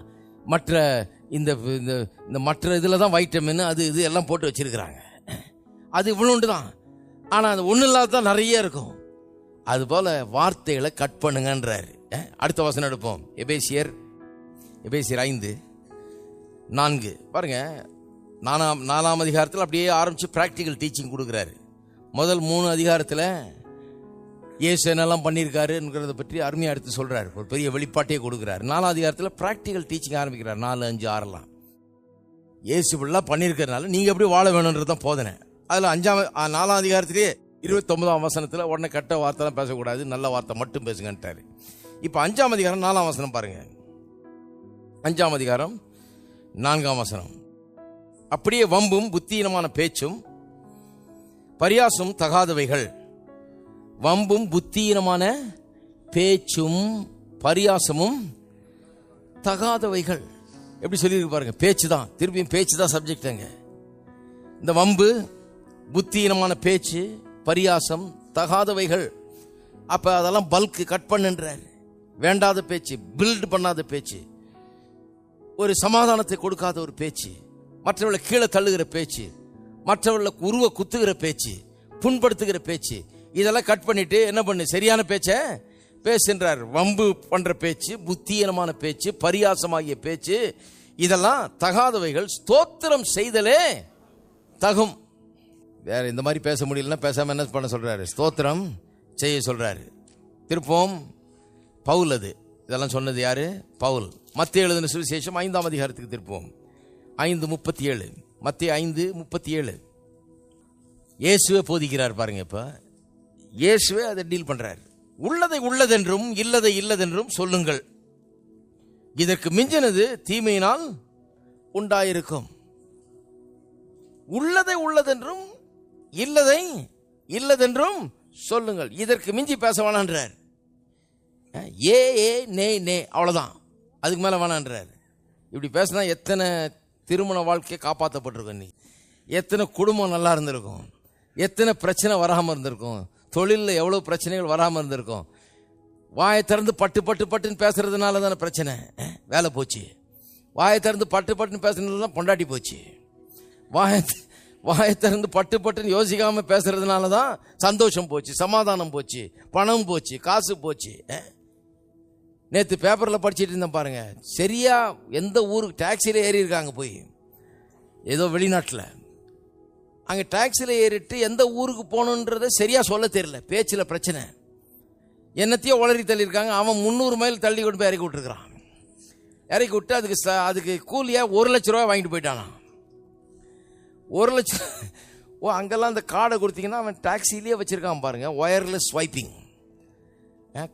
மற்ற இந்த மற்ற இதுல தான் வைட்டமின் அது இது எல்லாம் போட்டு வச்சிருக்கிறாங்க. அது இவ்வளோண்டு தான். ஆனா அது ஒண்ணு இல்லாதான் நிறைய இருக்கும். அது போல வார்த்தைகளை கட் பண்ணுங்கன்றாரு. அடுத்த வசனம் எடுப்போம். எபேசியர் 5:4 பாருங்க. 4ஆம் அதிகாரத்தில் அப்படியே ஆரம்பிச்சு பிராக்டிக்கல் டீச்சிங் கொடுக்குறாரு. முதல் 3 அதிகாரத்தில் இயேசு என்னெல்லாம் பண்ணியிருக்காருங்கிறத பற்றி அருமையாக எடுத்து சொல்றாரு, ஒரு பெரிய வெளிப்பாட்டையே கொடுக்குறாரு. 4ஆம் அதிகாரத்தில் பிராக்டிக்கல் டீச்சிங் ஆரம்பிக்கிறார். 4, 5, 6 இயேசு இப்படிலாம் பண்ணியிருக்கிறதுனால நீங்க எப்படி வாழ வேணும்ன்றதான் போதனை. அதில் 4ஆம் அதிகாரத்திலேயே 29ஆம் வசனத்தில் உடனே கெட்ட வார்த்தைலாம் பேசக்கூடாது, நல்ல வார்த்தை மட்டும் பேசுங்கன்ட்டாரு. இப்போ 5ஆம் அதிகாரம் 4ஆம் வசனம் பாருங்க. 5ஆம் அதிகாரம் 4ஆம் வசனம். அப்படியே வம்பும் புத்தியீனமான பேச்சும் பரியாசம் தகாதவைகள். வம்பும் புத்தியீனமான பேச்சும் பரியாசமும் தகாதவைகள். எப்படி சொல்லியிருக்கு பாருங்க, பேச்சு தான், திருப்பியும் பேச்சு தான் சப்ஜெக்ட். இந்த வம்பு, புத்தியீனமான பேச்சு, பரியாசம், தகாதவைகள். அப்ப அதெல்லாம் பல்க் கட் பண்ணுன்றார். வேண்டாத பேச்சு, பில்ட் பண்ணாத பேச்சு, ஒரு சமாதானத்தை கொடுக்காத ஒரு பேச்சு, மற்றவர்களை கீழே தள்ளுகிற பேச்சு, மற்றவர்களுக்கு உருவ குத்துகிற பேச்சு, புண்படுத்துகிற பேச்சு, இதெல்லாம் கட் பண்ணிட்டு என்ன பண்ணு, சரியான பேச்ச பேசுன்றார். வம்பு பண்ற பேச்சு, புத்தியீனமான பேச்சு, பரியாசமாகிய பேச்சு, இதெல்லாம் தகாதவைகள். ஸ்தோத்திரம் செய்தலே தகும். வேற இந்த மாதிரி பேச முடியலன்னா பேசாம என்ன பண்ண சொல்றாரு, ஸ்தோத்திரம் செய்ய சொல்றாரு. திருப்போம் பவுல், அது இதெல்லாம் சொன்னது யாரு, பவுல். மத்திய எழுதின சுவிசேஷம் 5ஆம் அதிகாரத்துக்கு திருப்போம். 5:37. மத்திய 5:37. இயேசுவே போதிக்கிறார் பாருங்க. இப்ப இயேசுவே அதை டீல் பண்றார். உள்ளதை உள்ளதென்றும் இல்லதை இல்லதென்றும் சொல்லுங்கள், இதற்கு மிஞ்சினது தீமையினால் உண்டாயிருக்கும். உள்ளதை உள்ளதென்றும் இல்லதை இல்லதென்றும் சொல்லுங்கள், இதற்கு மிஞ்சி பேச வேணான்றார். ஏ ஏ நே நே அவ்வளவுதான், அதுக்கு மேல வேணான்றார். இப்படி பேசினா எத்தனை திருமண வாழ்க்கையை காப்பாற்றப்பட்டிருக்கும், நீ எத்தனை குடும்பம் நல்லா இருந்திருக்கும், எத்தனை பிரச்சனை வராமல் இருந்திருக்கும், தொழிலில் எவ்வளவு பிரச்சனைகள் வராமல் இருந்திருக்கும். வாயை திறந்து பட்டு பட்டு பட்டுன்னு பேசுறதுனால தானே பிரச்சனை, வேலை போச்சு. வாயை திறந்து பட்டு பட்டுன்னு பேசுறதுனால தான் பொண்டாட்டி போச்சு. வாயை திறந்து பட்டு பட்டுன்னு யோசிக்காம பேசுறதுனால தான் சந்தோஷம் போச்சு, சமாதானம் போச்சு, பணம் போச்சு, காசு போச்சு. நேற்று பேப்பர்ல படிச்சுட்டு இருந்தேன் பாருங்க. சரியா எந்த ஊருக்கு டாக்ஸில ஏறி இருக்காங்க, போய் ஏதோ வெளிநாட்டில். அங்கே டாக்ஸில ஏறிட்டு எந்த ஊருக்கு போகணுன்றத சரியா சொல்ல தெரியல, பேச்சில் பிரச்சனை. என்னத்தையோ உளறி தள்ளியிருக்காங்க. அவன் 300 மைல் தள்ளி கொண்டு போய் இறக்கி விட்டுருக்கான். இறக்கி விட்டு அதுக்கு கூலியா 1 லட்ச ரூபாய் வாங்கிட்டு போயிட்டானா. 1,00,000. அங்கெல்லாம் அந்த கார்டை கொடுத்தீங்கன்னா அவன் டாக்ஸிலேயே வச்சுருக்கான் பாருங்க, ஒயர்லெஸ் ஸ்வைப்பிங்.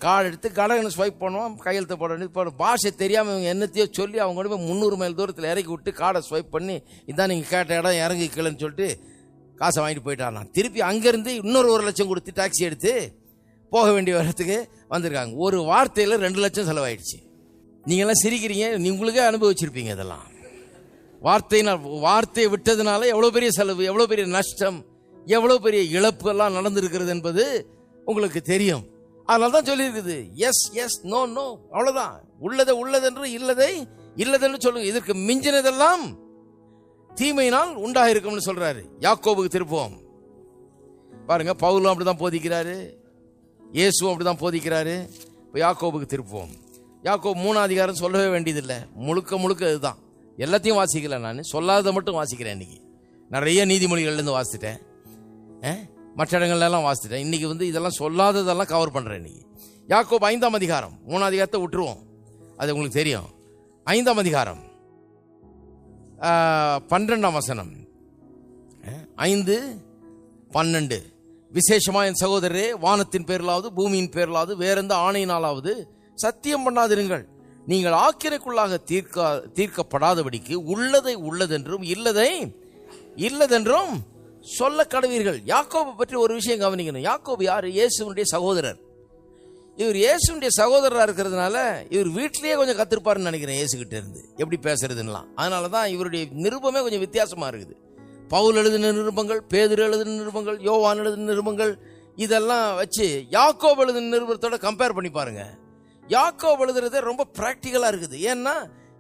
கார்டு எடுத்து கடனை ஸ்வைப் பண்ணுவான், கையெழுத்து போட வேண்டியது. இப்போ பாஷை தெரியாமல் இவங்க என்னத்தையோ சொல்லி அவங்க கொண்டு போய் 300 மைல் தூரத்தில் இறக்கி விட்டு கார்டை ஸ்வைப் பண்ணி இதான் நீங்கள் கேட்ட இடம் இறங்கிக்கலன்னு சொல்லிட்டு காசை வாங்கிட்டு போயிட்டான். திருப்பி அங்கேருந்து இன்னொரு 1,00,000 கொடுத்து டாக்ஸி எடுத்து போக வேண்டிய இடத்துக்கு வந்திருக்காங்க. ஒரு வார்த்தையில் 2 லட்சம் செலவாயிடுச்சு. நீங்கள்லாம் சிரிக்கிறீங்க, உங்களுக்கே அனுபவிச்சிருப்பீங்க இதெல்லாம். வார்த்தையை விட்டதுனால எவ்வளோ பெரிய செலவு, எவ்வளோ பெரிய நஷ்டம், எவ்வளோ பெரிய இழப்பு எல்லாம் நடந்திருக்கிறது என்பது உங்களுக்கு தெரியும். அதனால தான் சொல்லியிருக்குது, எஸ் எஸ், நோ நோ, அவ்வளோதான். உள்ளதை உள்ளதென்று, இல்லதை இல்லதென்று சொல்லுங்க. இதற்கு மிஞ்சினதெல்லாம் தீமையினால் உண்டாயிருக்கும்னு சொல்றாரு. யாக்கோபுக்கு திருப்போம் பாருங்க, பவுலும் அப்படிதான் போதிக்கிறாரு, இயேசுவும் அப்படிதான் போதிக்கிறாரு. இப்போ யாக்கோபுக்கு திருப்போம். யாக்கோபு 3ஆம் அதிகாரம் சொல்லவே வேண்டியதில்லை, முழுக்க இதுதான். எல்லாத்தையும் வாசிக்கல, நான் சொல்லாததை மட்டும் வாசிக்கிறேன். இன்னைக்கு நிறைய நீதிமொழிகள்லேருந்து வாசிட்டேன், மற்ற இடங்கள்லாம் வாசிட்டேன். இன்னைக்கு இதெல்லாம் சொல்லாததெல்லாம் கவர் பண்ணுறேன். இன்னைக்கு யாக்கோபு 5ஆம் அதிகாரம், 3ஆம் அதிகாரத்தை விட்டுருவோம், அது உங்களுக்கு தெரியும். 5ஆம் அதிகாரம் 12ஆம் வசனம், 5:12. விசேஷமா என் சகோதரரே, வானத்தின் பேரிலாவது பூமியின் பேரிலாவது வேறெந்த ஆணையினாலாவது சத்தியம் பண்ணாதிருங்கள். நீங்கள் ஆக்கினைக்குள்ளாக தீர்க்கப்படாதபடிக்கு உள்ளதை உள்ளதென்றும் இல்லதை இல்லதென்றும் சொல்ல கடவீர்கள். யாக்கோபை பற்றி ஒரு விஷயம் கவனிக்கணும். யாக்கோபு யாரு? இயேசுனுடைய சகோதரர். இவர் இயேசுனுடைய சகோதரராக இருக்கிறதுனால இவர் வீட்டிலேயே கொஞ்சம் கத்திருப்பாருன்னு நினைக்கிறேன், இயேசுகிட்ட இருந்து எப்படி பேசுறதுலாம். அதனால தான் இவருடைய நிருபமே கொஞ்சம் வித்தியாசமா இருக்குது. பவுல் எழுதின நிருபங்கள், பேதுரு எழுதின நிருபங்கள், யோவான் எழுதின நிருபங்கள், இதெல்லாம் வச்சு யாக்கோபு எழுதின நிருபத்தோட கம்பேர் பண்ணி பாருங்க. யாக்கோபு எழுதுறது ரொம்ப பிராக்டிக்கலா இருக்குது. ஏன்னா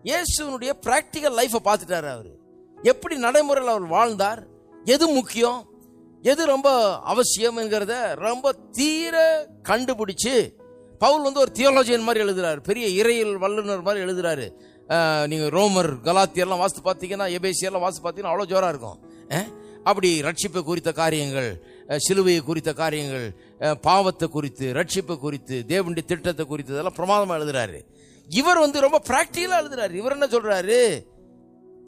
இயேசுனுடைய பிராக்டிக்கல் லைஃபை பார்த்துட்டாரு. அவர் எப்படி நடைமுறையில் அவர் வாழ்ந்தார், எது முக்கியம், எது ரொம்ப அவசியம் என்கிறத ரொம்ப தீர கண்டுபிடிச்சு பவுல் ஒரு தியோலஜியன் மாதிரி எழுதுறாரு, பெரிய இறையில் வல்லுநர் மாதிரி எழுதுறாரு. நீங்க ரோமர், கலாத்தியெல்லாம் வாசித்து பார்த்தீங்கன்னா, எபேசியெல்லாம் வாசித்து பார்த்தீங்கன்னா அவ்வளோ ஜோரா இருக்கும். அப்படி ரட்சிப்பை குறித்த காரியங்கள், சிலுவையை குறித்த காரியங்கள், பாவத்தை குறித்து, ரட்சிப்பை குறித்து, தேவனுடைய திட்டத்தை குறித்து இதெல்லாம் பிரமாதமா எழுதுறாரு. இவர் ரொம்ப பிராக்டிகலா எழுதுறாரு. இவர் என்ன சொல்றாரு?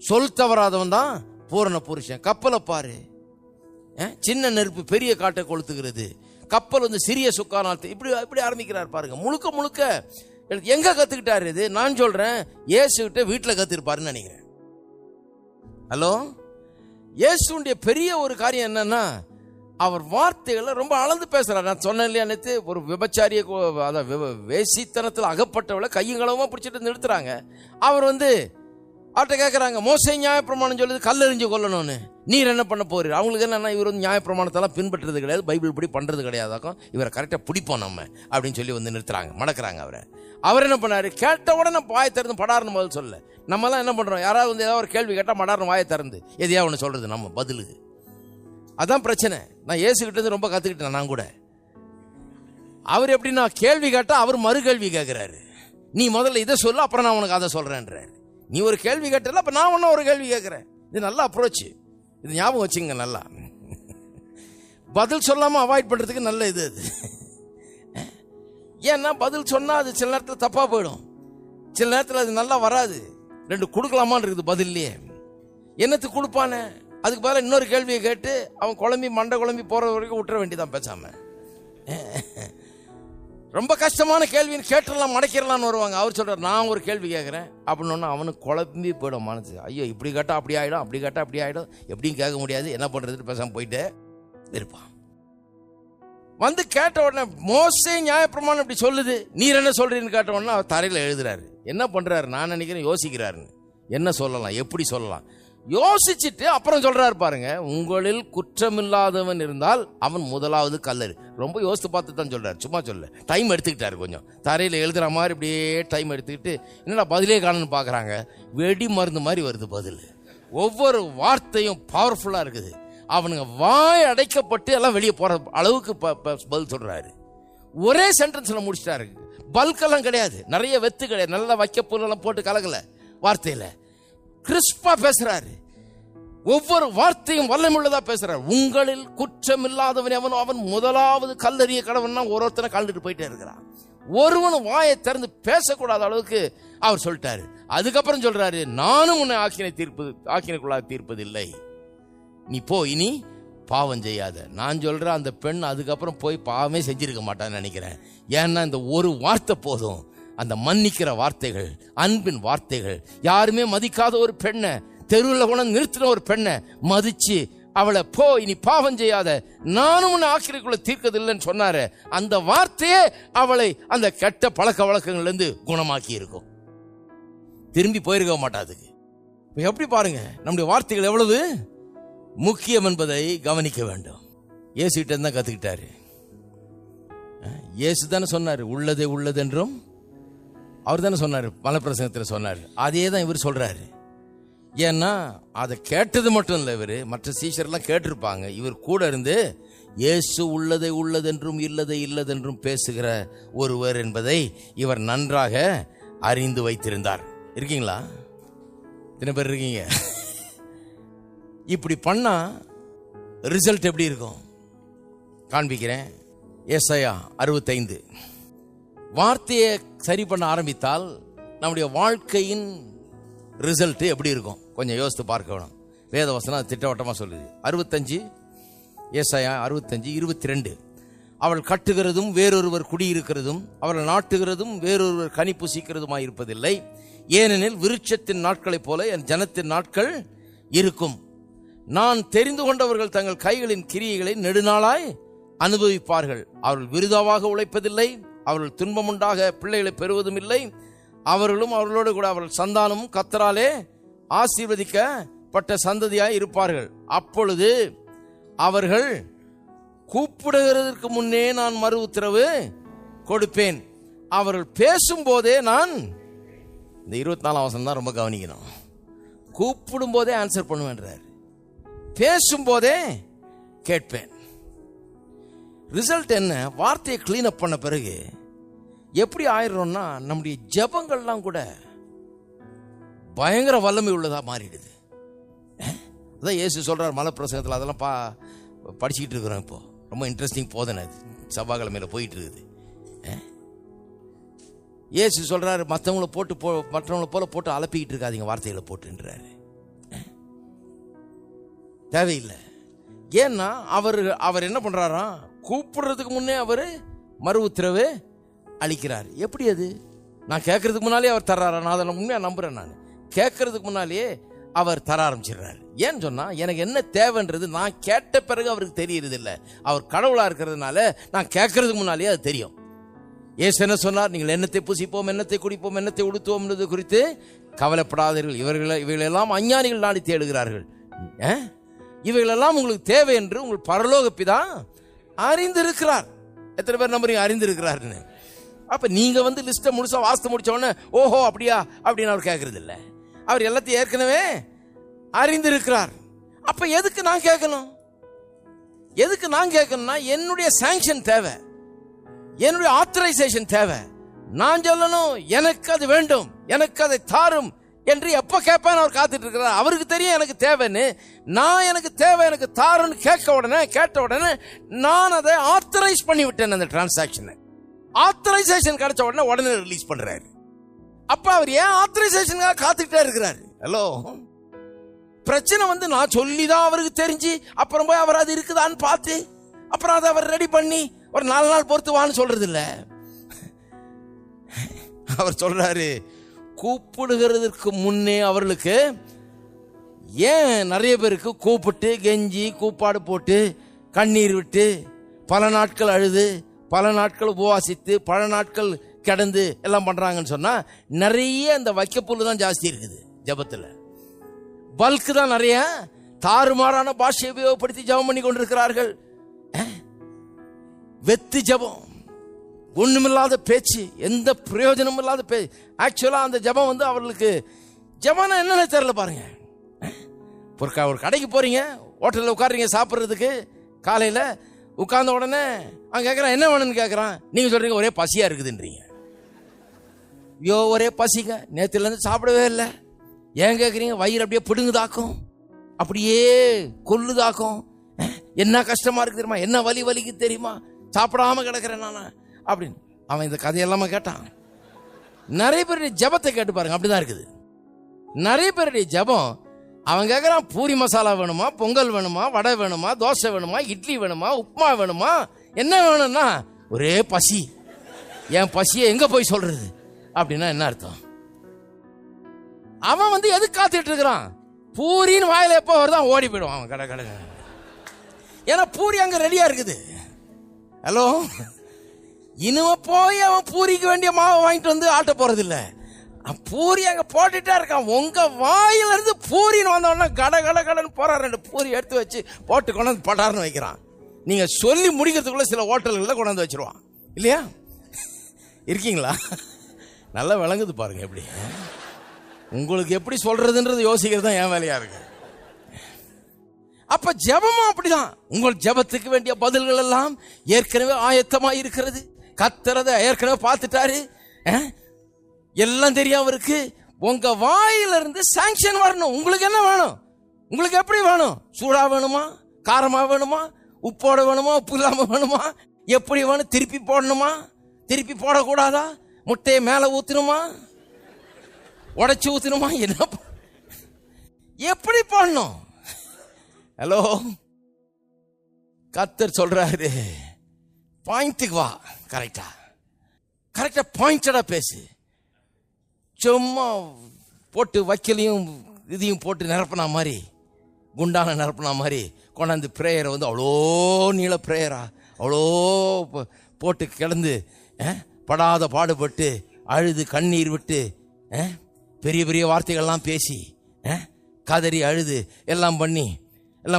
சொல் தவறாதவன் தான் பூரண புருஷன். கப்பலை பாரு, சின்ன நெருப்பு பெரிய காட்டை கொளுத்துகிறது, கப்பல் சிறிய சுக்கானாத்து, இப்படி ஆரம்பிக்கிறார் பாருங்க. முழுக்க எங்க கத்துக்கிட்டாரு இது? நான் சொல்றேன், இயேசுகிட்ட வீட்டில் கத்துருப்பாருன்னு நினைக்கிறேன். ஹலோ, இயேசுடைய பெரிய ஒரு காரியம் என்னன்னா, அவர் வார்த்தைகளை ரொம்ப அளந்து பேசுறாரு. நான் சொன்னேன் இல்லையா நேத்து, ஒரு விபச்சாரிய வேசித்தனத்தில் அகப்பட்டவளை கையங்களவமா பிடிச்சிட்டு நிறுத்துறாங்க. அவர் அவர்கிட்ட கேட்கறாங்க, மோசே நியாயப்பிரமாணம் சொல்லுது கல்லெறிஞ்சு கொல்லணும்னு, நீர் என்ன பண்ண போறீர்? அவங்களுக்கு என்னன்னா, இவர் நியாயப்பிரமாணத்தெல்லாம் பின்பற்றுறது கிடையாது, பைபிள் படி பண்றது கிடையாதாக்கும், இவரை கரெக்டாக பிடிப்போம் நம்ம அப்படின்னு சொல்லி நிறுத்துறாங்க, மடக்கிறாங்க அவரை. அவர் என்ன பண்ணாரு? கேட்ட உடனே வாயை திறந்து படாருன்னு பதில் சொல்ல. நம்ம எல்லாம் என்ன பண்றோம்? யாராவது ஏதாவது ஒரு கேள்வி கேட்டா மடாருன்னு வாயை திறந்து எதையா ஒன்று சொல்றது நம்ம பதிலுக்கு. அதான் பிரச்சனை. நான் இயேசுகிட்ட ரொம்ப கத்துக்கிட்டேன். நான் கூட அவர் எப்படின்னா, கேள்வி கேட்டா அவர் மறு கேள்வி கேட்கிறாரு. நீ முதல்ல இதை சொல்ல, அப்புறம் நான் உனக்கு அதை சொல்றேன்றாரு. நீ ஒரு கேள்வி கேட்டல, அப்ப நான் ஒன்னும் ஒரு கேள்வி கேட்கிறேன். இது நல்ல அப்ரோச், இது ஞாபகம் வச்சுங்க. நல்லா பதில் சொல்லாம அவாய்ட் பண்றதுக்கு நல்ல இது அது. ஏன்னா பதில் சொன்னா அது சில நேரத்தில் தப்பா போயிடும், சில நேரத்தில் அது நல்லா வராது. 2 கொடுக்கலாமான்னு இருக்குது பதில்லையே. என்னத்துக்கு கொடுப்பானே, அதுக்கு பதிலாக இன்னொரு கேள்வியை கேட்டு அவன் மண்டை குழம்பி போற வரைக்கும் விட்டுற வேண்டியதான் பேசாம. ரொம்ப கஷ்டமான கேள்வின்னு கேட்டுடலாம், மடக்கிடலான்னு வருவாங்க. அவர் சொல்றாரு, நான் ஒரு கேள்வி கேட்குறேன் அப்படின்னு. அவனுக்கு குழம்பி போயிடும் மனசு. ஐயோ, இப்படி கேட்டா அப்படி ஆகிடும், அப்படி கேட்டா அப்படி ஆகிடும், எப்படியும் கேட்க முடியாது, என்ன பண்ணுறதுன்னு பேசாமல் போயிட்டு இருப்பான். கேட்ட உடனே மோசே நியாயப்பிரமாணம் இப்படி சொல்லுது, நீர் என்ன சொல்றீன்னு கேட்ட உடனே அவர் தரையில் எழுதுறாரு. என்ன பண்றாரு? நான் நினைக்கிறேன் யோசிக்கிறாருன்னு. என்ன சொல்லலாம், எப்படி சொல்லலாம் யோசிச்சுட்டு அப்புறம் சொல்றாரு பாருங்க, உங்களில் குற்றமில்லாதவன் இருந்தால் அவன் முதலாவது கல்லறு. ரொம்ப யோசித்து பார்த்து தான் சொல்றாரு, சும்மா சொல்ல. டைம் எடுத்துக்கிட்டாரு கொஞ்சம், தரையில் எழுதுற மாதிரி இப்படியே டைம் எடுத்துக்கிட்டு, என்னடா பதிலே காணுன்னு பார்க்குறாங்க. வெடி மருந்து மாதிரி வருது பதில். ஒவ்வொரு வார்த்தையும் பவர்ஃபுல்லாக இருக்குது. அவனுங்க வாய் அடைக்கப்பட்டு எல்லாம் வெளியே போற அளவுக்கு பதில் சொல்றாரு. ஒரே சென்டென்ஸ்ல முடிச்சிட்டாரு. பல்கெல்லாம் கிடையாது, நிறைய வெத்து கிடையாது, நல்லா வைக்க பொருளெல்லாம் போட்டு கலகல. வார்த்தையில கிறிஸ்பா பேசுறாரு. ஒவ்வொரு வார்த்தையும் வல்லமுள்ளதா பேசுறாரு. உங்களில் குற்றம் இல்லாதவன் அவன் அவன் முதலாவது கல்லறிய கடவன். ஒருத்தனை கலந்துட்டு போயிட்டே இருக்கிறான். ஒருவனும் வாயை திறந்து பேசக்கூடாத அளவுக்கு அவர் சொல்லிட்டாரு. அதுக்கப்புறம் சொல்றாரு, நானும் உன்னை ஆக்கினைக்குள்ளாக தீர்ப்பதில்லை. நீ போ, இனி பாவம் செய்யாத. நான் சொல்றேன், அந்த பெண் அதுக்கப்புறம் போய் பாவமே செஞ்சிருக்க மாட்டான்னு நினைக்கிறேன். ஏன்னா இந்த ஒரு வார்த்தை போதும். அந்த மன்னிக்கிற வார்த்தைகள், அன்பின் வார்த்தைகள். யாருமே மதிக்காத ஒரு பெண்ணை, தெருவில் கூட நிறுத்தின ஒரு பெண்ணை மதிச்சு அவளை போ, இனி பாவம் செய்யாத, நானும் உன்னை ஆக்கிரக்குள்ள தீர்க்கதில்லைன்னு சொன்னாரு. அந்த வார்த்தையே அவளை அந்த கெட்ட பழக்க வழக்கங்கள்ல இருந்து குணமாக்கி இருக்கும். திரும்பி போயிருக்க மாட்டாதுக்கு. எப்படி பாருங்க, நம்முடைய வார்த்தைகள் எவ்வளவு முக்கியம் என்பதை கவனிக்க வேண்டும். இயேசு கிட்ட தான் கத்துக்கிட்டாரு. இயேசு தானே சொன்னாரு, உள்ளதே உள்ளதென்றும். அவர் தானே சொன்னாரு, மலைப்பிரசங்கத்தில் சொன்னாரு. அதே தான் இவர் சொல்றாரு. ஏன்னா அதை கேட்டது மட்டும் இல்லை, இவர் மற்ற சீஷர்லாம் கேட்டிருப்பாங்க. இவர் கூட இருந்து இயேசு உள்ளதை உள்ளதென்றும் இல்லதை இல்லதென்றும் பேசுகிற ஒருவர் என்பதை இவர் நன்றாக அறிந்து வைத்திருந்தார். இருக்கீங்களா? எத்தனை பேர் இருக்கீங்க? இப்படி பண்ணா ரிசல்ட் எப்படி இருக்கும் காண்பிக்கிறேன். ஏசாயா 65. வார்த்தையை சரி பண்ண ஆரம்பித்தால் நம்முடைய வாழ்க்கையின் ரிசல்ட் எப்படி இருக்கும் கொஞ்சம் யோசித்து பார்க்க வேணும். வேதவசனம் திட்டவட்டமாக சொல்லுது. 65, ஏசாயா 65, 22. அவள் கட்டுகிறதும் வேறொருவர் குடியிருக்கிறதும், அவள் நாட்டுகிறதும் வேறொருவர் கனி புசிக்கிறதுமாய் இருப்பதில்லை. ஏனெனில் விருட்சத்தின் நாட்களைப் போல என் ஜனத்தின் நாட்கள் இருக்கும். நான் தெரிந்து கொண்டவர்கள் தங்கள் கைகளின் கிரியைகளை நெடுநாளாய் அனுபவிப்பார்கள். அவர்கள் விருதாவாக உழைப்பதில்லை, அவர்கள் துன்பமுண்டாக பிள்ளைகளை பெறுவதும் இல்லை. அவர்களும் அவர்களோடு கூட அவர்கள் சந்தானமும் கர்த்தராலே ஆசீர்வதிக்கப்பட்ட சந்ததியாய் இருப்பார்கள். அப்பொழுது அவர்கள் கூப்பிடுகிறதற்கு முன்னே நான் மறு உத்தரவு கொடுப்பேன். அவர்கள் பேசும் போதே நான், இந்த 24 வசனம் தான் ரொம்ப கவனிக்கணும். கூப்பிடும் போதே ஆன்சர் பண்ணுவேன்றார், பேசும்போதே கேட்பேன். ரிசல்ட் என்ன? வார்த்தையை கிளீன் அப் பண்ண பிறகு எப்படி ஆயிடுறோம்னா, நம்முடைய ஜெபங்கள்லாம் கூட பயங்கர வல்லமை உள்ளதா மாறிடுது. அதான் இயேசு சொல்றார் மலைப்பிரசங்கத்தில். அதெல்லாம் படிச்சுக்கிட்டு இருக்கிறோம். இப்போ ரொம்ப இன்ட்ரெஸ்டிங் போதனை அது, சபாக்கிழமையில போயிட்டு இருக்குது. இயேசு சொல்றாரு, மற்றவங்களை போல போட்டு அலப்பிக்கிட்டு இருக்காதீங்க, வார்த்தைகளை போட்டுன்றாரு. தேவையில்லை. ஏன்னா அவர் என்ன பண்றாராம், கூப்பிடுறதுக்கு முன்னே அவர் மறு உத்தரவு அளிக்கிறார். எப்படி அது? நான் கேட்கறதுக்கு முன்னாலே அவர் தர்றாரா? நான் அதை உண்மையா நம்புறேன். நான் கேட்கறதுக்கு முன்னாலேயே அவர் தர ஆரம்பிச்சிடுறாரு. ஏன்னு சொன்னா, எனக்கு என்ன தேவைன்றது நான் கேட்ட பிறகு அவருக்கு தெரியறது இல்லை. அவர் கடவுளா இருக்கிறதுனால நான் கேட்கறதுக்கு முன்னாலேயே அது தெரியும். ஏசு என்ன சொன்னார்? நீங்கள் எண்ணத்தை புசிப்போம், எண்ணத்தை குடிப்போம், எண்ணத்தை உடுத்துவோம் என்பது குறித்து கவலைப்படாதீர்கள். இவைகளெல்லாம் அஞ்ஞானிகள் நாடி தேடுகிறார்கள். இவைகளெல்லாம் உங்களுக்கு தேவை என்று உங்கள் பரலோக பிதா அறிந்திருக்கிறார். எத்தனை பேர் நம்புறீங்க அறிந்திருக்கிறாருன்னு? அப்ப நீங்க லிஸ்ட்டை முழுசா வாசித்து முடிச்ச உடனே ஓஹோ அப்படியா அப்படின்னு அவர் கேட்கறது இல்லை. அவர் எல்லாத்தையும் ஏற்கனவே அறிந்திருக்கிறார். அப்ப எதுக்கு நான் கேட்கணும்? எதுக்கு நான் கேட்கணும்னா, என்னுடைய சாங்ஷன் தேவை, என்னுடைய ஆத்தரைசேஷன் தேவை. நான் சொல்லணும், எனக்கு அது வேண்டும், எனக்கு அதை தாரும் என்று எப்ப கேட்பேன் அவர் காத்துட்டு இருக்கிறார். அவருக்கு தெரியும் எனக்கு தேவைன்னு. நான் எனக்கு தேவை, எனக்கு தாருன்னு கேட்ட உடனே நான் அதை ஆத்தரைஸ் பண்ணி விட்டேன். அந்த டிரான்சாக்சனை ஆத்தரைசேஷன் கிடைச்ச உடனே ரிலீஸ் பண்றாரு. அப்ப அவர் ஏன் ஆத்தரைசேஷனுக்காக காத்துக்கிட்டே இருக்கிறாரு? ஹலோ, பிரச்சனை நான் சொல்லிதான் அவருக்கு தெரிஞ்சு அப்புறம் போய் அவர் அது இருக்குதான்னு பார்த்து அப்புறம் அதை அவர் ரெடி பண்ணி ஒரு 4 நாள் பொறுத்து வான்னு சொல்றது இல்ல. அவர் சொல்றாரு, கூப்பிடுகிறதுக்கு முன்னே அவர்களுக்கு. ஏன் நிறைய பேருக்கு கூப்பிட்டு கெஞ்சி கூப்பாடு போட்டு கண்ணீர் விட்டு பல நாட்கள் அழுது பல நாட்கள் உபவாசித்து பல நாட்கள் கிடந்து எல்லாம் பண்றாங்கன்னு சொன்னா, நிறைய இந்த வைக்கப்புல்லு தான் ஜாஸ்தி இருக்குது ஜபத்துல. பல்கு தான் நிறைய தாறுமாறான பாஷையை உபயோகப்படுத்தி ஜபம் பண்ணி கொண்டிருக்கிறார்கள். வெத்து ஜபம், ஒண்ணுமில்லாத பேச்சு, எந்த பிரயோஜனமும் இல்லாத பேச்சு. ஆக்சுவலா அந்த ஜபம் அவர்களுக்கு ஜபம்னா என்னன்னு தெரியல. பாருங்க, ஒரு கடைக்கு போறீங்க, ஹோட்டலில் உட்காருங்க சாப்பிட்றதுக்கு. காலையில் உட்கார்ந்த உடனே அவன் கேட்குறான், என்ன வேணும்னு கேட்குறான். நீங்க சொல்றீங்க ஒரே பசியா இருக்குதுன்றீங்க. ஐயோ ஒரே பசிங்க, நேற்றுலேருந்து சாப்பிடவே இல்லை. ஏன் கேட்குறீங்க? வயிறு அப்படியே பிடுங்குதாக்கும், அப்படியே கொல்லுதாக்கும். என்ன கஷ்டமா இருக்கு தெரியுமா, என்ன வலிக்கு தெரியுமா, சாப்பிடாம கிடக்கிறேன் நான் அப்படின்னு. அவன் இந்த கதையெல்லாம கேட்டான். நிறைய பேருடைய ஜபத்தை கேட்டு பாருங்க, அப்படிதான் இருக்குது. நிறைய பேருடைய ஜபம் அவன் கேட்குறான், பூரி மசாலா வேணுமா, பொங்கல் வேணுமா, வடை வேணுமா, தோசை வேணுமா, இட்லி வேணுமா, உப்புமா வேணுமா, என்ன வேணும்னா ஒரே பசி. என் பசியை எங்க போய் சொல்றது அப்படின்னா என்ன அர்த்தம்? அவன் எது காத்துட்டு இருக்கிறான்? பூரின்னு வாயில எப்போ வருதான் ஓடி போயிடுவான் அவன் கடை கடை. ஏன்னா பூரி அங்க ரெடியா இருக்குது. ஹலோ, இனிமே போய் அவன் பூரிக்கு வேண்டிய மாவை வாங்கிட்டு வந்து ஆட்ட போறது இல்ல. பூரி அங்க போட்டுட்டா இருக்கான். உங்க வாயில இருந்து பூரின்னு வந்தவொடனே கட கட கடன்னு போற 2 பூரி எடுத்து வச்சு போட்டு கொண்டாந்து பட்டாருன்னு வைக்கிறான். நீங்க சொல்லி முடிக்கிறதுக்குள்ள சில ஹோட்டல்களில் கொண்டாந்து வச்சிருவான் இல்லையா? இருக்கீங்களா? நல்லா விளங்குது பாருங்க. எப்படி உங்களுக்கு எப்படி சொல்றதுன்றது யோசிக்கிறது தான் என் வேலையா இருக்கு. அப்ப ஜெபமும் அப்படிதான். உங்கள் ஜெபத்துக்கு வேண்டிய பதில்கள் எல்லாம் ஏற்கனவே ஆயத்தமா இருக்கிறது. கர்த்தரதை ஏற்கனவே பார்த்துட்டாரு. எல்லாம் தெரியாம இருக்கு. உங்க வாயில இருந்து சாங்ஷன் வரணும். உங்களுக்கு என்ன வேணும்? உங்களுக்கு எப்படி வேணும்? சூடா வேணுமா, காரமா வேணுமா, உப்போட வேணுமா, உப்பு இல்லாம வேணுமா, எப்படி வேணும்? திருப்பி போடணுமா, திருப்பி போடக்கூடாதா, முட்டையை மேல ஊத்தணுமா, உடைச்சு ஊத்தணுமா, என்ன எப்படி போடணும்? ஹலோ, கர்த்தர் சொல்றாரு, பாயிண்ட்டுக்கு வா. கரெக்டா கரெக்டா பாயிண்டடா பேசு. சும்மா போட்டு வைக்கலையும் இதையும் போட்டு நிரப்பினா மாதிரி, குண்டான நிரப்பினா மாதிரி கொண்டாந்து பிரேயரை அவ்வளோ நீள பிரேயரா அவ்வளோ போட்டு கிடந்து படாத பாடுபட்டு அழுது கண்ணீர் விட்டு பெரிய பெரிய வார்த்தைகள்லாம் பேசி கதறி அழுது எல்லாம்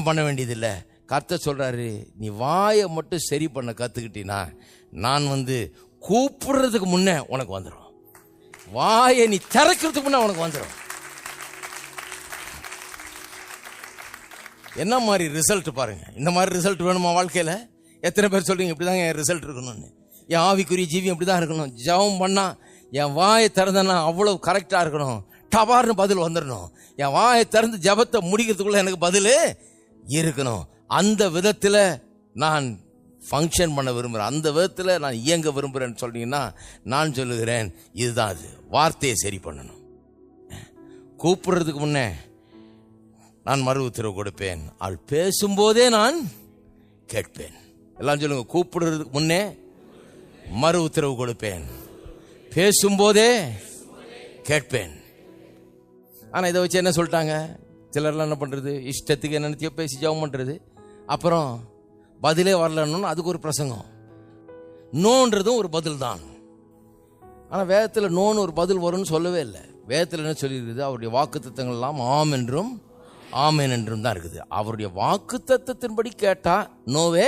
பண்ண வேண்டியதில்லை. கர்த்தர் சொல்றாரு, நீ வாயை மட்டும் சரி பண்ண கத்துக்கிட்டீன்னா நான் கூப்பிடுறதுக்கு முன்னே உனக்கு வந்துடும். வாயை நீ திறக்கிறதுக்கு முன்னே உனக்கு வந்துடும். என்ன மாதிரி ரிசல்ட் பாருங்க. இந்த மாதிரி ரிசல்ட் வேணுமா வாழ்க்கையில? எத்தனை பேர் சொல்றீங்க இப்படிதாங்க என் ரிசல்ட் இருக்கணும்னு? என் ஆவிக்குரிய ஜீவியம் இப்படிதான் இருக்கணும். ஜெபம் பண்ணா என் வாயை திறந்தனா அவ்வளவு கரெக்டா இருக்கணும். டபார்னு பதில் வந்துடணும். என் வாயை திறந்து ஜெபத்தை முடிக்கிறதுக்குள்ள எனக்கு பதில் இருக்கணும். அந்த விதத்துல நான் ஃபங்க்ஷன் பண்ண விரும்புகிறேன், அந்த விதத்தில் நான் இயங்க விரும்புகிறேன்னு சொன்னீங்கன்னா நான் சொல்லுகிறேன், இதுதான் அது. வார்த்தையை சரி பண்ணணும். கூப்பிடுறதுக்கு முன்னே நான் மறு உத்தரவு கொடுப்பேன், அவள் பேசும்போதே நான் கேட்பேன். எல்லாம் சொல்லுங்க, கூப்பிடுறதுக்கு முன்னே மறு உத்தரவு கொடுப்பேன், பேசும்போதே கேட்பேன். ஆனால் இதை வச்சு என்ன சொல்லிட்டாங்க சிலர்லாம், என்ன பண்ணுறது, இஷ்டத்துக்கு என்னென்னத்தையோ பேசி ஜெபம் பண்ணுறது, அப்புறம் பதிலே வரலன்னு அதுக்கு ஒரு பிரசங்கம். நோன்றதும் ஒரு பதில் தான். ஆனால் வேதத்தில் நோன்னு ஒரு பதில் வரும்னு சொல்லவே இல்லை. வேதத்தில் என்ன சொல்லியிருக்குது? அவருடைய வாக்குத்தத்தங்கள் எல்லாம் ஆம் என்றும் ஆமேன் என்றும் தான் இருக்குது. அவருடைய வாக்குத்தத்தத்தின்படி கேட்டால் நோவே